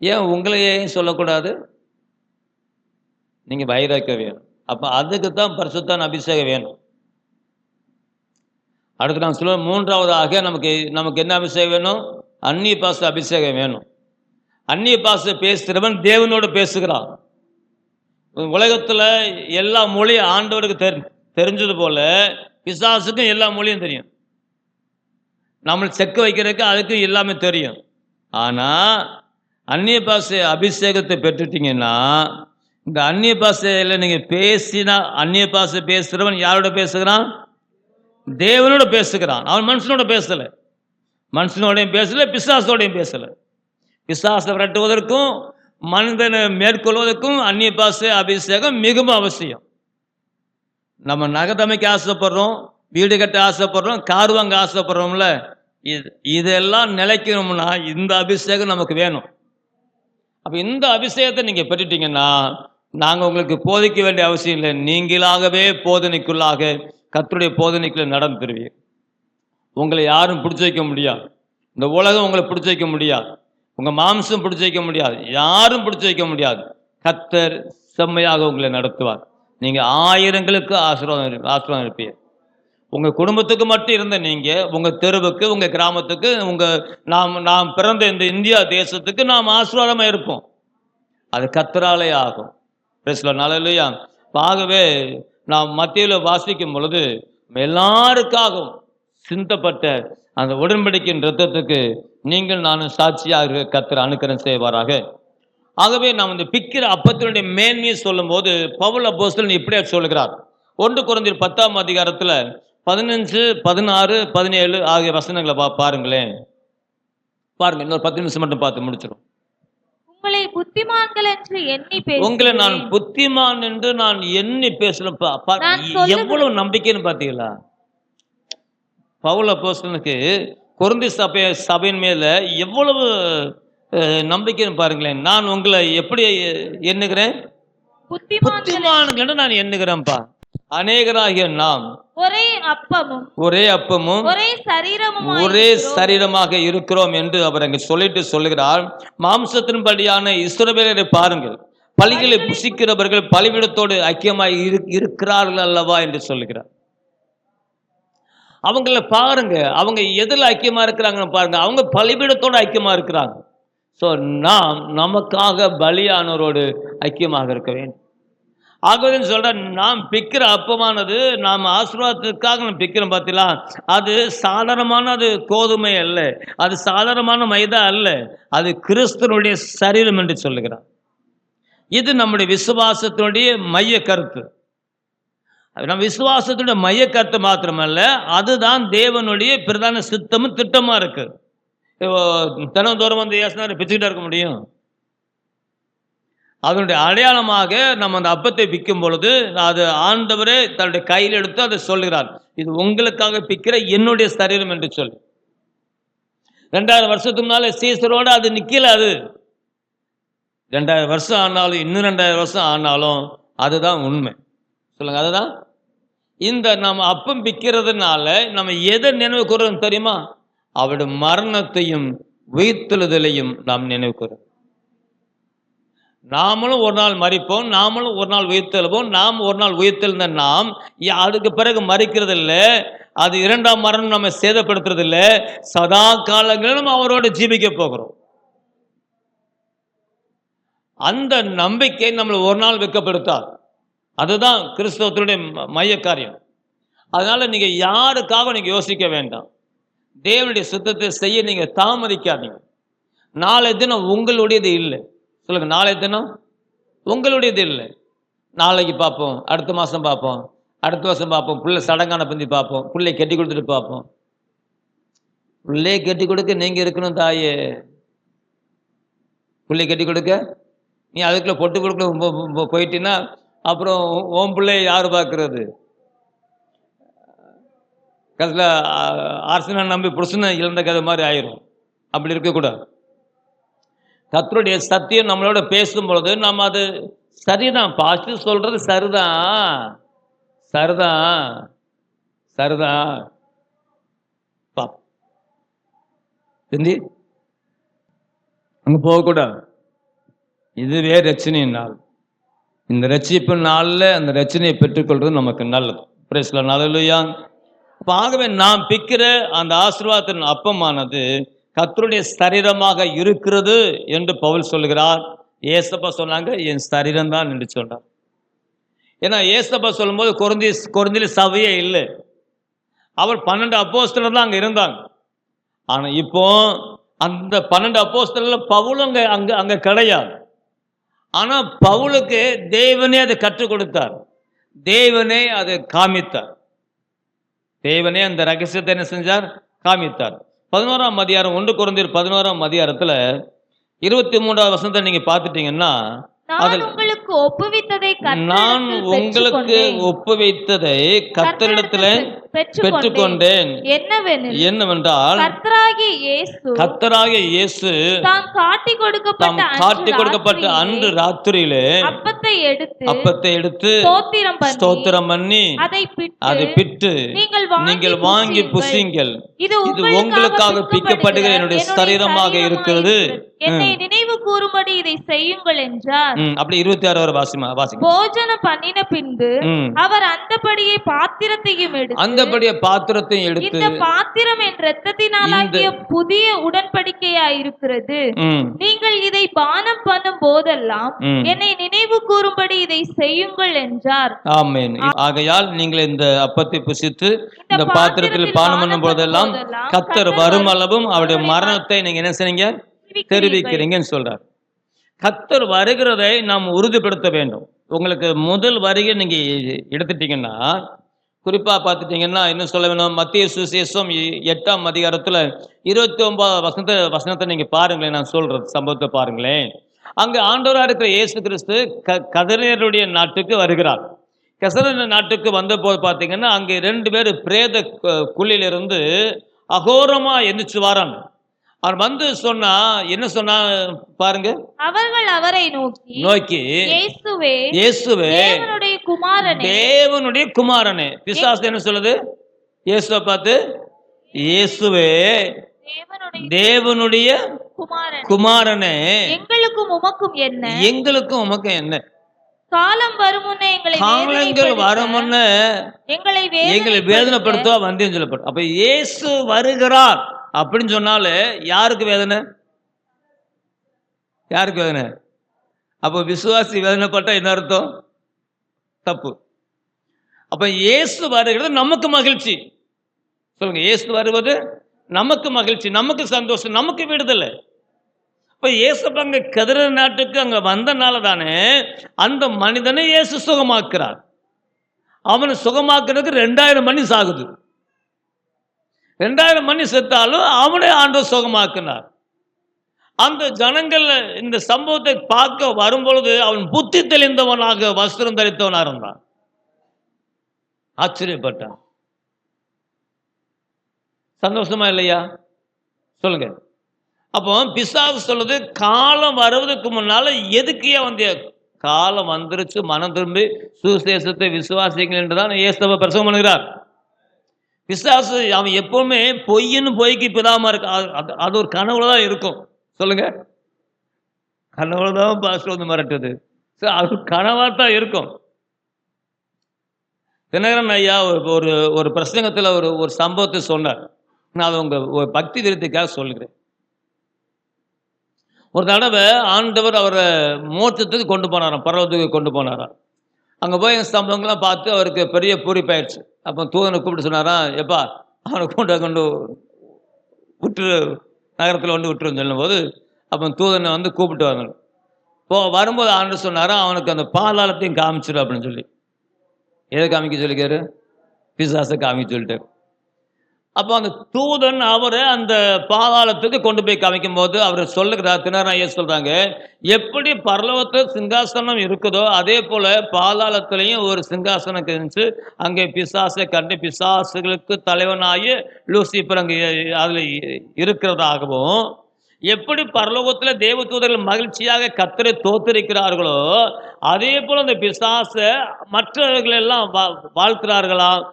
ஏன் உங்களையே சொல்லக்கூடாது? நீங்க வைராக்க வேணும். அப்ப அதுக்கு தான் பரிசுத்தான அபிஷேகம் வேணும். அடுத்து நான் சொல்ல மூன்றாவதாக நமக்கு என்ன அபிஷேகம் வேணும்? அந்நிய பாச அபிஷேகம் வேணும். அந்நிய பாச பேசுகிறவன் தேவனோடு பேசுகிறான். உலகத்துல எல்லா மொழியும் ஆண்டவருக்கு தெரிஞ்சது போல பிசாசுக்கும் எல்லா மொழியும் தெரியும். நம்மளை செக்க வைக்கிறதுக்கு அதுக்கு எல்லாமே தெரியும். ஆனா அந்நிய பாச அபிஷேகத்தை பெற்றுட்டீங்கன்னா இந்த அந்நிய பாஷையில நீங்க பேசினா, அந்நிய பாஷை பேசுறவன் யாரோட பேசுகிறான்? தேவனோட பேசுகிறான். அவன் மனுஷனோட பேசல. மனுஷனோடையும் பேசல, பிசாசோடையும் பேசல. பிசாசை விரட்டுவதற்கும் மனிதனை மேற்கொள்வதற்கும் அந்நிய பாஷை அபிஷேகம் மிகவும் அவசியம். நம்ம நகதமைக்கு ஆசைப்படுறோம், வீடு கட்ட ஆசைப்படுறோம், கார் வாங்க ஆசைப்படுறோம்ல, இதெல்லாம் நிலைக்கணும்னா இந்த அபிஷேகம் நமக்கு வேணும். அப்ப இந்த அபிஷேகத்தை நீங்க பெற்றுட்டீங்கன்னா நாங்க உங்களுக்கு போதிக்க வேண்டிய அவசியம் இல்லை. நீங்களாகவே போதனைக்குள்ளாக கர்த்தருடைய போதனைக்குள்ள நடந்துருவீங்க. உங்களை யாரும் பிடிச்சி வைக்க முடியாது. இந்த உலகம் உங்களை பிடிச்சி வைக்க முடியாது, உங்க மாம்சம் பிடிச்சி வைக்க முடியாது, யாரும் பிடிச்சி வைக்க முடியாது. கர்த்தர் செம்மையாக உங்களை நடத்துவார். நீங்க ஆயிரங்களுக்கு ஆசீர்வாதம் இருப்பீங்க. உங்க குடும்பத்துக்கு மட்டும் இருந்த நீங்க உங்க தெருவுக்கு, உங்க கிராமத்துக்கு, நாம் பிறந்த இந்த இந்தியா தேசத்துக்கு நாம் ஆசீர்வாதமா இருப்போம். அது கர்த்தராலே ஆகும். நல்ல. ஆகவே நாம் மத்தியில வாசிக்கும் பொழுது எல்லாருக்காகவும் சிந்தப்பட்ட அந்த உடன்படிக்கையின் இரத்தத்துக்கு நீங்கள் நானும் சாட்சியாக கர்த்தர் அனுக்கிரகம் செய்வாராக. ஆகவே நாம் இந்த பிக்கிற அப்பத்தினுடைய மேன்மையை சொல்லும் போது பவுல் அப்போஸ்தலன் இப்படியே சொல்லுகிறார். 1 கொரிந்தியர் 10ஆம் அதிகாரத்துல 15, 16, 17 ஆகிய வசனங்களை பாருங்களேன். பாருங்க, இன்னொரு 10 நிமிஷம் மட்டும் பார்த்து முடிச்சிடும். உங்களை புத்திமான்கள் என்று எண்ணி பேசுகிறேன். உங்களை நான் புத்திமான் என்று நான் எண்ணி பேசுறப்பா. எவ்வளவு நம்பிக்கைன்னு பாத்தீங்களா? பவுல் அப்போஸ்தலனுக்கு கொரிந்தி சபையின் மேல எவ்வளவு நம்பிக்கைன்னு பாருங்களேன். நான் உங்களை எப்படி எண்ணுகிறேன்? புத்திமான்கள் என்று நான் எண்ணுகிறேன்ப்பா. அநேகராகிய நாம் ஒரே அப்பமும் ஒரே சரீரமாக இருக்கிறோம் என்று அவர் அங்கு சொல்லுகிறார். மாம்சத்தின்படியான இஸ்ரவேலரை பாருங்கள், பலிகளை புசிக்கிறவர்கள் பலிபீடத்தோடு ஐக்கியமாய் இருக்கிறார்கள் அல்லவா என்று சொல்லுகிறார். அவங்கள பாருங்க, அவங்க எதில் ஐக்கியமா இருக்கிறாங்கன்னு பாருங்க, அவங்க பலிபீடத்தோடு ஐக்கியமா இருக்கிறாங்க. ஸோ நாம் நமக்காக பலியானவரோடு ஐக்கியமாக இருக்க வேண்டும். ஆகவே சொல்ற, நாம் பிக்கிற அப்பமானது நாம் ஆசீர்வாதத்துக்காக நம்ம பிக்கிறோம் பார்த்தீங்களா, அது சாதாரணமான அது கோதுமை அல்ல, அது சாதாரணமான மைதா அல்ல, அது கிறிஸ்துவனுடைய சரீரம் என்று சொல்லுகிறார். இது நம்முடைய விசுவாசத்தினுடைய மைய கருத்து. நம்ம விசுவாசத்துடைய மைய கருத்து மாத்திரமல்ல, அதுதான் தேவனுடைய பிரதான சித்தமும் திட்டமா இருக்கு. தினந்தோறும் வந்து ஏசுனாரு பிச்சுக்கிட்டா இருக்க முடியும்? அதனுடைய அடையாளமாக நம்ம அந்த அப்பத்தை பிக்கும் பொழுது அது ஆண்டவரே தன்னுடைய கையில் எடுத்து அதை சொல்லுகிறார், இது உங்களுக்காக பிக்கிற என்னுடைய சரீரம் என்று சொல்லி. 2000 வருஷத்துக்கு முன்னால சீசரோடு அது நிக்கல. அது 2000 வருஷம் ஆனாலும் இன்னும் 2000 வருஷம் ஆனாலும் அதுதான் உண்மை. சொல்லுங்க, அதுதான். இந்த நம்ம அப்பம் பிக்கிறதுனால நம்ம எதை நினைவு கூறுறோம் தெரியுமா? அவருடைய மரணத்தையும் உயிர்த்தெழுதலையும் நாம் நினைவு கூறுறோம். நாமளும் ஒரு நாள் மரிப்போம், நாமளும் ஒரு நாள் உயிர்த்தெழுவோம். நாம் ஒரு நாள் உயிர்த்தெழுந்த நாம் அதுக்கு பிறகு மறிக்கிறது இல்லை, அது 2ஆம் மரணம் நம்ம சேதப்படுத்துறது இல்லை, சதா காலங்களும் அவரோடு ஜீவிக்க போகிறோம். அந்த நம்பிக்கை நம்மளை ஒரு நாள் வெட்கப்படுத்தாது. அதுதான் கிறிஸ்தவத்தினுடைய மைய காரியம். அதனால நீங்க யாருக்காக நீங்க யோசிக்க வேண்டாம். தேவனுடைய சுத்தத்தை செய்ய நீங்க தாமதிக்காதீங்க. நாளை தினம் உங்களுடையது இல்லை. சொல்லுங்க, நாளை தினம் உங்களுடையது இல்லை. நாளைக்கு பார்ப்போம், அடுத்த மாதம் பார்ப்போம், அடுத்த வருஷம் பார்ப்போம், பிள்ளை சடங்கான பந்தி பார்ப்போம், பிள்ளை கட்டி கொடுத்துட்டு பார்ப்போம். பிள்ளையை கட்டி கொடுக்க நீங்க இருக்கணும் தாயே. பிள்ளை கட்டி கொடுக்க நீ அதுக்குள்ள பொட்டு கொடுக்க போயிட்டீங்கன்னா அப்புறம் ஓம் பிள்ளையை யார் பார்க்கறது? கடைசியில் அரசனை நம்பி புருஷனை இழந்த கதை மாதிரி ஆயிரும். அப்படி இருக்கக்கூடாது. கர்த்தருடைய சத்தியம் நம்மளோட பேசும் பொழுது நம்ம அது சரிதான், பாஸ்டர் சொல்றது சரிதான் சரிதான் சரிதான் சிந்தி அங்க போகக்கூடாது. இதுவே ரட்சணையின் நாள். இந்த ரட்சிப்பு நாளில் அந்த ரட்சணையை பெற்றுக்கொள்றது நமக்கு நல்லது. பிரேஸ்ல நல்லலுயா. ஆகவே நாம் பிக்கிற அந்த ஆசீர்வாதத்தின் அப்பமானது கர்த்தருடைய சரீரமாக இருக்கிறது என்று பவுல் சொல்லுகிறார். ஏசப்பா சொன்னாங்க, என் சரீரம் தான் என்று சொன்னார். ஏன்னா ஏசப்பா சொல்லும்போது கொரிந்தில சபையே இல்லை. அவர் 12 அப்போஸ்தலர் தான் அங்க இருந்தாங்க. ஆனா இப்போ அந்த 12 அப்போஸ்தலர்ல பவுல் அங்க கிடையாது. ஆனா பவுலுக்கு தேவனே அதை கற்றுக் கொடுத்தார், தேவனே அதை காமித்தார், தேவனே அந்த ரகசியத்தை என்ன செஞ்சார்? காமித்தார். 11ஆம் அதிகாரம் 1 கொரிந்தியர் 11ஆம் அதிகாரத்துல 23ஆவது வசனத்தை நீங்க பார்த்துட்டீங்கன்னா, நான் உங்களுக்கு ஒப்புவித்ததை கர்த்தரிடத்துல பெற்றுக்கொண்டேன். என்னவென்றால் கர்த்தராகிய இயேசு தாம் காட்டி கொடுக்கப்பட்ட அன்று ராத்திரியிலே அப்பத்தை எடுத்து ஸ்தோத்திரம் பண்ணி அதை பிட்டு நீங்கள் வாங்கி புசியுங்கள், இது உங்களுக்காக பிக்கப்படுகிற என்னுடைய சரீரமாக இருக்கிறது, என்னை நினைவு கூறும்படி இதை செய்யுங்கள் என்றார். அப்படி 26 வரை வாசிங்க. போஜனம் பண்ணின பின்பு அவர் அந்தபடியே பாத்திரத்தையும் எடுத்து இந்த பாத்திரம் என் இரத்தத்தினாலாகிய புதிய உடன்படிக்கையாயிருக்கிறது, நீங்கள் இதை பானம் பண்ணும் போதெல்லாம் என்னை நினைவு கூறும்படி இதை செய்யுங்கள் என்றார். ஆமென். ஆகையால் நீங்கள் இந்த அப்பத்தை புசித்து இந்த பாத்திரத்தில் பானம் பண்ணும் போதெல்லாம் கர்த்தர் வரும் அளவும் அவருடைய மரணத்தை நீங்க என்ன செய்றீங்க, தெரிவிக்கிறீங்கன்னு சொல்றார். கர்த்தர் வருகிறதை நாம் உறுதிப்படுத்த வேண்டும். உங்களுக்கு முதல் வருகை நீங்க எடுத்துட்டீங்கன்னா, குறிப்பா பார்த்துட்டீங்கன்னா இன்னும் சொல்ல வேணும், மத்திய சுவிசேஷம் 8ஆம் அதிகாரத்துல 29 வசனத்தை நீங்க பாருங்களேன். நான் சொல்றது சம்பவத்தை பாருங்களேன். அங்க ஆண்டவரா இருக்கிற இயேசு கிறிஸ்து கதரேயருடைய நாட்டுக்கு வருகிறார். கசரேயர் நாட்டுக்கு வந்த போது பார்த்தீங்கன்னா அங்கே 2 பேர் பிரேத குழியிலிருந்து அகோரமா எந்திரிச்சு வராங்க. அவர் வந்து சொன்னா என்ன சொன்னா பாருங்க, அவர்கள் அவரை நோக்கி இயேசுவே தேவனுடைய குமாரனே. பிசாசு என்ன சொல்லுது? இயேசுவை பார்த்து, இயேசுவே தேவனுடைய குமாரனே, எங்களுக்கும் உமக்கும் என்ன, காலங்கள் வரும் முன்ன எங்களை வேதனைப்படுத்துவா வந்தேன்னு சொல்லப்படும். அப்ப இயேசு வருகிறார் அப்படின்னு சொன்னாலே யாருக்கு வேதனை? அப்போ விசுவாசி வேதனைப்பட்டா என்ன அர்த்தம்? தப்பு. அப்ப இயேசு வருகிறது நமக்கு மகிழ்ச்சி. சொல்லுங்க, இயேசு வருவது நமக்கு மகிழ்ச்சி, நமக்கு சந்தோஷம், நமக்கு விடுதலை. இப்ப இயேசு அங்க கதிர நாட்டுக்கு அங்க வந்தனால தானே அந்த மனிதனை இயேசு சுகமாக்குறார். அவனை சுகமாக்குறதுக்கு 2000 மணி சாகுது. 2000 மணி செத்தாலும் அவனை ஆண்டவர் சுகமாக்கினார். அந்த ஜனங்கள் இந்த சம்பவத்தை பார்க்க வரும்பொழுது அவன் புத்தி தெளிந்தவனாக வஸ்திரம் தரித்தவனாக இருந்தான். ஆச்சரியப்பட்டான். சந்தோஷமா இல்லையா? சொல்லுங்க. அப்போ பிசாசு சொல்லுது, காலம் வருவதற்கு முன்னால எதுக்கையா வந்திய? காலம் வந்துருச்சு, மனம் திரும்பி சுவிசேஷத்தை விசுவாசிங்கள் என்றுதான் இயேசுவை பிரசங்கம் பண்ணுகிறார். பிசாசு அவன் எப்பவுமே பொய்ன்னு பொய்க்கு பிதாம இருக்கு. அது ஒரு கனவுல தான் இருக்கும். சொல்லுங்க, கனவுல தான் பாஸ்டர் வந்து மிரட்டுது. அது கனவாத்தான் இருக்கும். தினகரன் ஐயா ஒரு பிரசங்கத்தில் ஒரு சம்பவத்தை சொன்னார். நான் அதை உங்க ஒரு பக்தி விருத்திக்காக சொல்லுகிறேன். ஒரு தடவை ஆண்டவர் அவரை மோட்சத்துக்கு கொண்டு போனாராம், பரவத்துக்கு கொண்டு போனாராம். அங்கே போய் சம்பவங்கள்லாம் பார்த்து அவருக்கு பெரிய பூரிப்பாயிடுச்சு. அப்போ தூதனை கூப்பிட்டு சொன்னாராம், எப்பா அவனை கொண்டு விட்டுரு, நகரத்தில் வந்து விட்டுருன்னு சொல்லும்போது அப்போ தூதனை வந்து கூப்பிட்டு வரணும். வரும்போது ஆண்டு சொன்னாராம், அவனுக்கு அந்த பாதாளத்தையும் காமிச்சிரு அப்படின்னு சொல்லி. எதை காமிக்க சொல்லிக்காரு? பிசாசை காமிக்க சொல்லிட்டாரு. அப்போ அந்த தூதன் அவரை அந்த பாதாளத்துக்கு கொண்டு போய் காமிக்கும் போது அவர் சொல்லுகிறார், தினராய சொல்றாங்க, எப்படி பரலோகத்தில் சிங்காசனம் இருக்குதோ அதே போல பாதாளத்திலையும் ஒரு சிங்காசனம் இருந்துச்சு. அங்கே பிசாசை கண்டு பிசாசுகளுக்கு தலைவனாகி லூசிபர் அங்கே அதில் இருக்கிறதாகவும், எப்படி பரலோகத்தில் தேவதூதர்கள் மகிழ்ச்சியாக கர்த்தரை தோத்தரிக்கிறார்களோ அதே போல அந்த பிசாசை மற்றவர்கள் எல்லாம் வாழ்த்துறார்களாம்.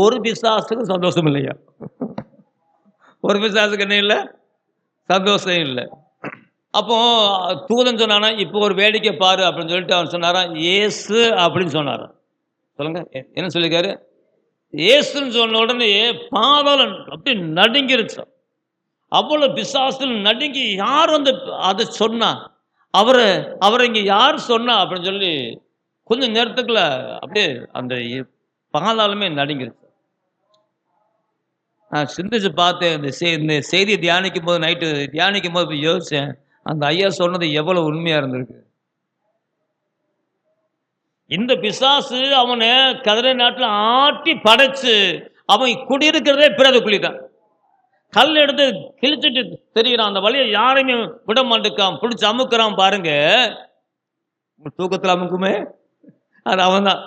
ஒரு பிசாசுக்கு சந்தோஷம் இல்லையா? ஒரு பிசாசுக்கு என்ன இல்லை? சந்தோஷம் இல்லை. அப்போ தூதன் சொன்னானா, இப்போ ஒரு வேடிக்கை பாரு அப்படின்னு சொல்லிட்டு அவன் சொன்னாரான், இயேசு அப்படின்னு சொன்னாரான். சொல்லுங்க, என்ன சொல்லிருக்காரு? இயேசுன்னு சொன்ன உடனே பாதாளம் அப்படி நடுங்கிருச்சு. அவ்வளோ பிசாசு நடுங்கி, யார் வந்து அதை சொன்னா, அவரை இங்கே யார் சொன்னா அப்படின்னு சொல்லி கொஞ்சம் நேரத்துக்குள்ள அப்படியே அந்த பாதாளமே நடுங்கிருச்சு. நான் சிந்திச்சு பார்த்தேன். இந்த செய்தியை தியானிக்கும் போது, நைட்டு தியானிக்கும் போது யோசிச்சேன், அந்த ஐயா சொன்னது எவ்வளவு உண்மையா இருந்திருக்கு. இந்த பிசாசு அவனை கதிரை நாட்டில் ஆட்டி படைச்சு அவன் குடியிருக்கிறதே பிறகு குளிதான். கல் எடுத்து கிழிச்சிட்டு தெரிகிறான். அந்த வழியை யாரையுமே விட மாட்டுக்கான், பிடிச்சி அமுக்குறான். பாருங்க, தூக்கத்தில் அமுக்குமே அது அவன் தான்.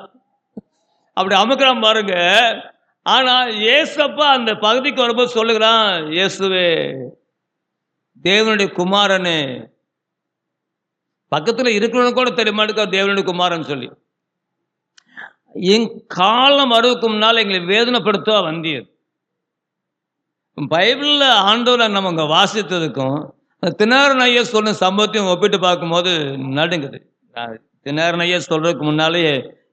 அப்படி அமுக்குறான் பாருங்க. ஆனா ஏசப்பா அந்த பகுதிக்கு வரும்போது சொல்லுகிறான், இயேசுவே தேவனுடைய குமாரனே, பக்கத்துல இருக்கிறவங்க கூட தெரிய மாட்டேங்க தேவனுடைய குமாரன் சொல்லி. என் காலம் வருவதற்கு முன்னால் எங்களை வேதனைப்படுத்த வந்தீர். பைபிள்ல ஆண்டவரை நம்ம வாசித்ததுக்கும் தினாரன் ஐயா சொன்ன சம்பவத்தையும் ஒப்பிட்டு பார்க்கும்போது நடுங்குது. தினாரன் ஐயா சொல்றதுக்கு முன்னாலே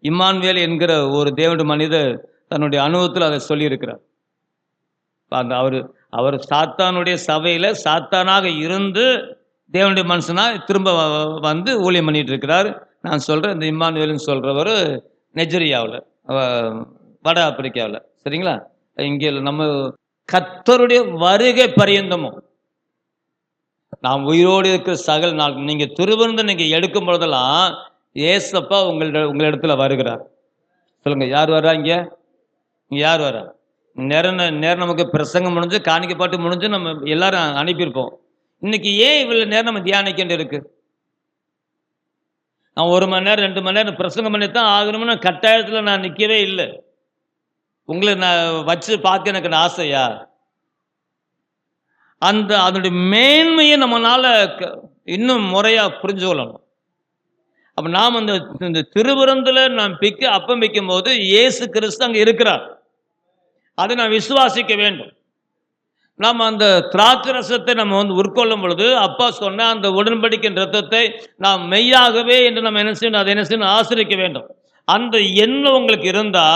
இம்மானுவேல் என்கிற ஒரு தேவனுடைய மனிதர் தன்னுடைய அனுபவத்தில் அதை சொல்லியிருக்கிறார். அந்த அவர் சாத்தானுடைய சபையில சாத்தானாக இருந்து தேவனுடைய மனுஷனா திரும்ப வந்து ஊழியம் பண்ணிட்டு இருக்கிறார். நான் சொல்றேன், இந்த இம்மானுவேல்னு சொல்றவர் நைஜீரியாவில், வட ஆப்பிரிக்காவில், சரிங்களா? இங்கே நம்ம கர்த்தருடைய வருகை பரியந்தமும் நாம் உயிரோடு இருக்கிற சகல் நாள் நீங்க திருவிருந்து நீங்க எடுக்கும் பொழுதெல்லாம் ஏசப்பா உங்களிடத்துல வருகிறார். சொல்லுங்க, யார் வர்றா? இங்க யார் வர்றா? நேரம் நமக்கு பிரசங்கம் முடிஞ்சு காணிக்கை பாட்டு முடிஞ்சு நம்ம எல்லாரும் அனுப்பியிருப்போம். இன்னைக்கு ஏன் இவ்வளவு நேரம் நம்ம தியானிக்கின்ற இருக்கு? நான் 1 மணி நேரம் 2 மணி நேரம் பிரசங்கம் பண்ணித்தான் ஆகணும்னு கட்டாயத்தில் நான் நிற்கவே இல்லை. உங்களை நான் வச்சு பார்க்க எனக்கு ஆசையா? அதனுடைய மேன்மையை நம்மளால இன்னும் முறையா புரிஞ்சு கொள்ளணும். அப்ப நாம் இந்த திருவிருந்துல நாம் அப்பம் வைக்கும் போது இயேசு கிறிஸ்து அங்க இருக்கிறார். அதை நான் விசுவாசிக்க வேண்டும். நாம் அந்த திராட்சை ரசத்தை நம்ம உட்கொள்ளும் பொழுது அப்பா சொன்ன அந்த உடன்படிக்கையின் ரத்தத்தை நாம் மெய்யாகவே என்று நம்ம என்ன செய்யணும், அதை என்ன செய்யணும், ஆசிரிக்க வேண்டும். அந்த எண்ணம் உங்களுக்கு இருந்தா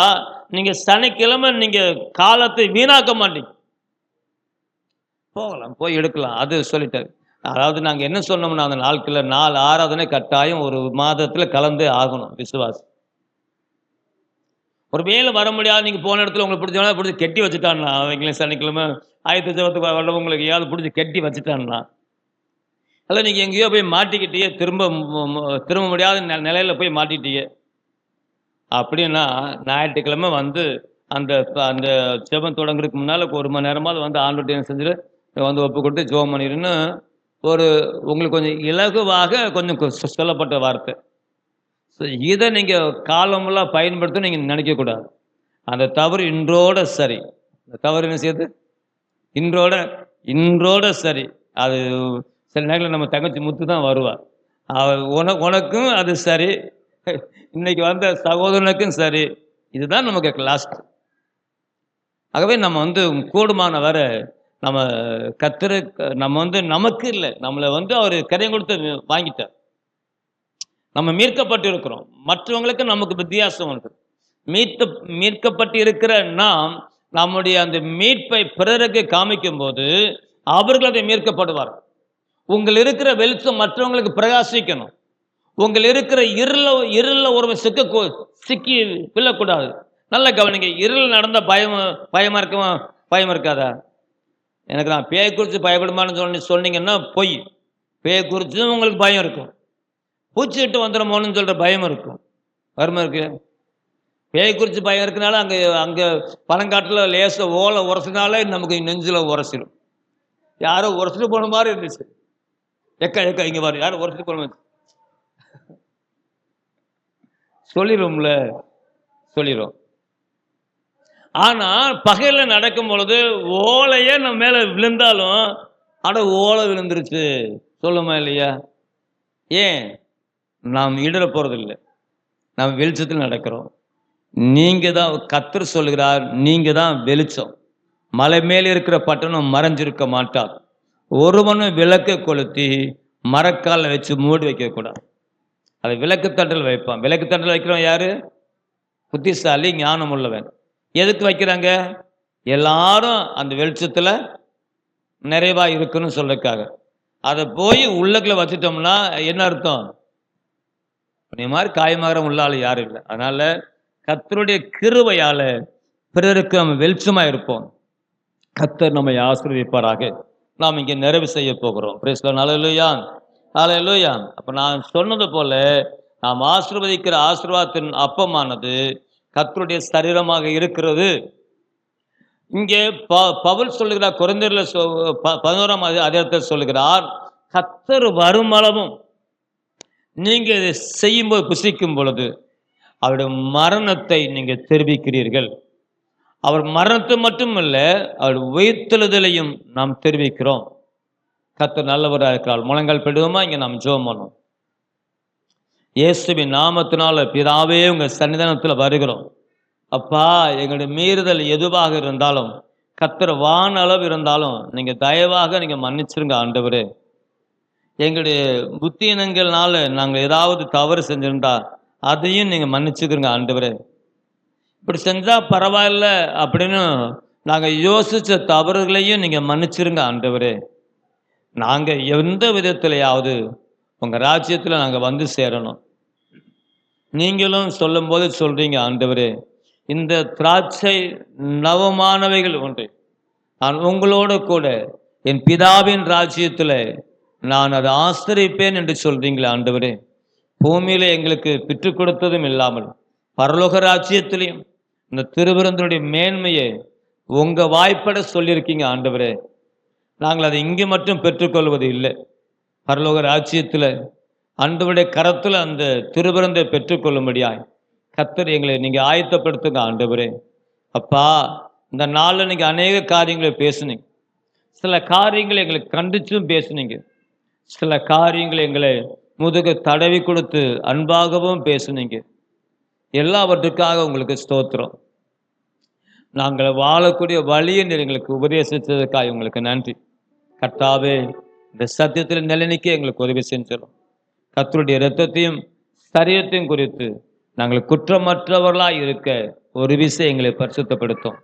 நீங்க சனிக்கிழமை நீங்க காலத்தை வீணாக்க மாட்டீங்க. போகலாம், போய் எடுக்கலாம். அது சொல்லிட்டாரு. அதாவது நாங்கள் என்ன சொன்னோம்னா, அந்த நாட்களில் 4 ஆராதனை கட்டாயம் ஒரு மாதத்தில் கலந்து ஆகணும். விசுவாசி ஒரு வேலை வர முடியாது. நீங்கள் போன இடத்துல உங்களுக்கு பிடிச்சவனா பிடிச்சி கெட்டி வச்சுட்டான்னா, அவங்களே சனிக்கிழமை ஆயத்த ஜபத்துக்கு வரவங்களுக்கு ஏதாவது பிடிச்சி கெட்டி வச்சுட்டான்னா, அல்ல நீங்கள் எங்கேயோ போய் மாட்டிக்கிட்டே திரும்ப முடியாத நிலையில் போய் மாட்டிக்கிட்டீங்க அப்படின்னா, ஞாயிற்றுக்கிழமை வந்து அந்த அந்த ஜெபம் தொடங்குறதுக்கு முன்னால் 1 மணி நேரமாவது வந்து ஆண்டவர்கிட்ட செஞ்சுட்டு வந்து ஒப்பு கொடுத்து ஜெபம் பண்ணிடுன்னு உங்களுக்கு கொஞ்சம் இலகுவாக கொஞ்சம் சொல்லப்பட்ட வார்த்தை. ஸோ இதை நீங்கள் காலமெல்லாம் பயன்படுத்த நீங்கள் நினைக்கக்கூடாது. அந்த தவறு இன்றோட சரி. அந்த தவறு என்ன செய்யுது? இன்றோட சரி. அது சில நேரங்களில் நம்ம தங்கச்சி முத்து தான் வருவார். உனக்கும் அது சரி, இன்னைக்கு வந்த சகோதரனுக்கும் சரி. இதுதான் நமக்கு லாஸ்ட். ஆகவே நம்ம கூடுமான வரை நம்ம நம்ம நமக்கு இல்லை, நம்மளை அவர் கரையை கொடுத்து வாங்கிட்டார். நம்ம மீட்கப்பட்டு இருக்கிறோம். மற்றவங்களுக்கு நமக்கு வித்தியாசம் உண்டு. மீட்கப்பட்டு இருக்கிற நாம் நம்முடைய அந்த மீட்பை பிறருக்கு காமிக்கும் போது அவர்கள் அதை மீட்கப்படுவார். உங்கள் இருக்கிற வெளிச்சம் மற்றவங்களுக்கு பிரகாசிக்கணும். உங்கள் இருக்கிற இருள ஒருவன் சிக்கி விழக்கூடாது. நல்ல கவனிங்க. இருள் நடந்த பயமா இருக்காதா? எனக்கு நான் பேய் குறித்து பயப்படுமான்னு சொன்னீங்கன்னா பொய். பேய் குறித்து உங்களுக்கு பயம் இருக்கும். பூச்சிட்டு வந்துடுமோன்னு சொல்ற பயம் இருக்கும். வருமா இருக்கு? பேய் குறித்து பயம் இருக்கனால அங்கே பழங்காட்டில் லேச ஓலை உரசினாலே நமக்கு நெஞ்சில் உரசிடும். யாரோ உரசிட்டு போன மாதிரி இருந்துச்சு. எக்கா இங்கே வரும், யாரும் உரசிட்டு போன மாதிரி சொல்லிடும். ஆனால் பகையில் நடக்கும் பொழுது ஓலையே நம்ம மேலே விழுந்தாலும் ஓலை விழுந்துருச்சு சொல்லுமா இல்லையா? ஏன்? நாம் இடற போறதில்லை, நாம் வெளிச்சத்தில் நடக்கிறோம். நீங்க தான், கர்த்தர் சொல்லுகிறார், நீங்க தான் வெளிச்சம். மலை மேலே இருக்கிற பட்டணம் மறைஞ்சிருக்க மாட்டார். ஒருவனும் விளக்கை கொளுத்தி மரக்கால வச்சு மூடி வைக்கக்கூடாது. அதை விளக்கு தண்டல் வைப்பான். விளக்கு தண்டல் வைக்கிறவன் யாரு? புத்திசாலி, ஞானம் உள்ளவன். எதுக்கு வைக்கிறாங்க? எல்லாரும் அந்த வெளிச்சத்துல நிறைவா இருக்குன்னு சொல்றதுக்காக. அதை போய் உள்ளக்குள்ள வச்சுட்டோம்னா என்ன அர்த்தம்? நீ மாதிரி காயமாகரம் உள்ளால யாரும் இல்லை. அதனால கர்த்தருடைய கிருபையால பிறருக்கு நம்ம வெளிச்சமா இருப்போம். கர்த்தர் நம்மை ஆசீர்வதிப்பாராக. நாம் இங்கே நிறைவு செய்ய போகிறோம். Praise the Lord. Hallelujah, hallelujah. அப்ப நான் சொன்னது போல நாம் ஆசீர்வதிக்கிற ஆசீர்வாதத்தின் அப்பமானது கர்த்தருடைய சரீரமாக இருக்கிறது. இங்கே பவுல் சொல்லுகிறார், கொரிந்தியர்ல 11ஆம் அதிகாரத்தில் சொல்லுகிறார், கர்த்தர் வருமளவும் நீங்க இதை செய்யும்போது புசிக்கும் பொழுது அவருடைய மரணத்தை நீங்க தெரிவிக்கிறீர்கள். அவர் மரணத்தை மட்டுமல்ல, அவர் உயிர்த்தெழுதலையும் நாம் தெரிவிக்கிறோம். கர்த்தர் நல்லவராக இருக்கிறார். முழங்கால் பெடுவோமா? இங்க நாம் ஜெபம் பண்ணுவோம். இயேசுவின் நாமத்தினால பிதாவே உங்க சன்னிதானத்துல வருகிறோம். அப்பா, எங்களுடைய மீறுதல் எதுவாக இருந்தாலும், கர்த்தர் வான அளவு இருந்தாலும் நீங்க தயவாக நீங்க மன்னிச்சிருங்க ஆண்டவரே. எங்களுடைய புத்தியினங்கள்னால நாங்கள் ஏதாவது தவறு செஞ்சிருந்தா அதையும் நீங்க மன்னிச்சுக்கிறங்க ஆண்டவரே. இப்படி செஞ்சா பரவாயில்ல அப்படின்னு நாங்க யோசிச்ச தவறுகளையும் நீங்க மன்னிச்சிருங்க ஆண்டவரே. நாங்க எந்த விதத்திலையாவது உங்க ராஜ்யத்துல நாங்க வந்து சேரணும். நீங்களும் சொல்லும் போது சொல்றீங்க ஆண்டவரே, இந்த திராட்சை நவமானவைகள் ஒன்று, நான் உங்களோட கூட என் பிதாவின் ராஜ்யத்துல நான் அதை ஆசிரிப்பேன் என்று சொல்றீங்களே ஆண்டவரே. பூமியில எங்களுக்கு பெற்றுக் கொடுத்ததும் இல்லாமல் பரலோக ராஜ்யத்திலையும் இந்த திருவிருந்தினுடைய மேன்மையை உங்க வாய்ப்பட சொல்லியிருக்கீங்க ஆண்டவரே. நாங்கள் அதை இங்கே மட்டும் பெற்றுக்கொள்வது இல்லை, பரலோக ராஜ்யத்துல ஆண்டவருடைய கரத்துல அந்த திருவிருந்தை பெற்றுக்கொள்ளும்படியாய் கர்த்தர் எங்களை நீங்க ஆயத்தப்படுத்துங்க ஆண்டவரே. அப்பா, இந்த நாள்ல நீங்க அநேக காரியங்களை பேசுனீங்க. சில காரியங்களை எங்களுக்கு கண்டிச்சும் பேசுனீங்க. சில காரியங்களை எங்களை முதுகு தடவி கொடுத்து அன்பாகவும் பேசுனீங்க. எல்லாவற்றுக்காக உங்களுக்கு ஸ்தோத்திரம். நாங்கள் வாழக்கூடிய வழியை நீர் எங்களுக்கு உபதேசித்ததுக்காக உங்களுக்கு நன்றி. கர்த்தாவே, இந்த சத்தியத்தில் நிலைநிக்க எங்களுக்கு உதவி செஞ்சிடும். கர்த்தருடைய இரத்தத்தையும் சரீரத்தையும் குறித்து நாங்கள் குற்றமற்றவர்களாய் இருக்க ஒரு விஷயம் எங்களை பரிசுத்தப்படுத்தும்.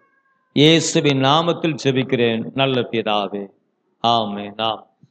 இயேசுவின் நாமத்தில் ஜெபிக்கிறேன் நல்ல பிதாவே, ஆமென்.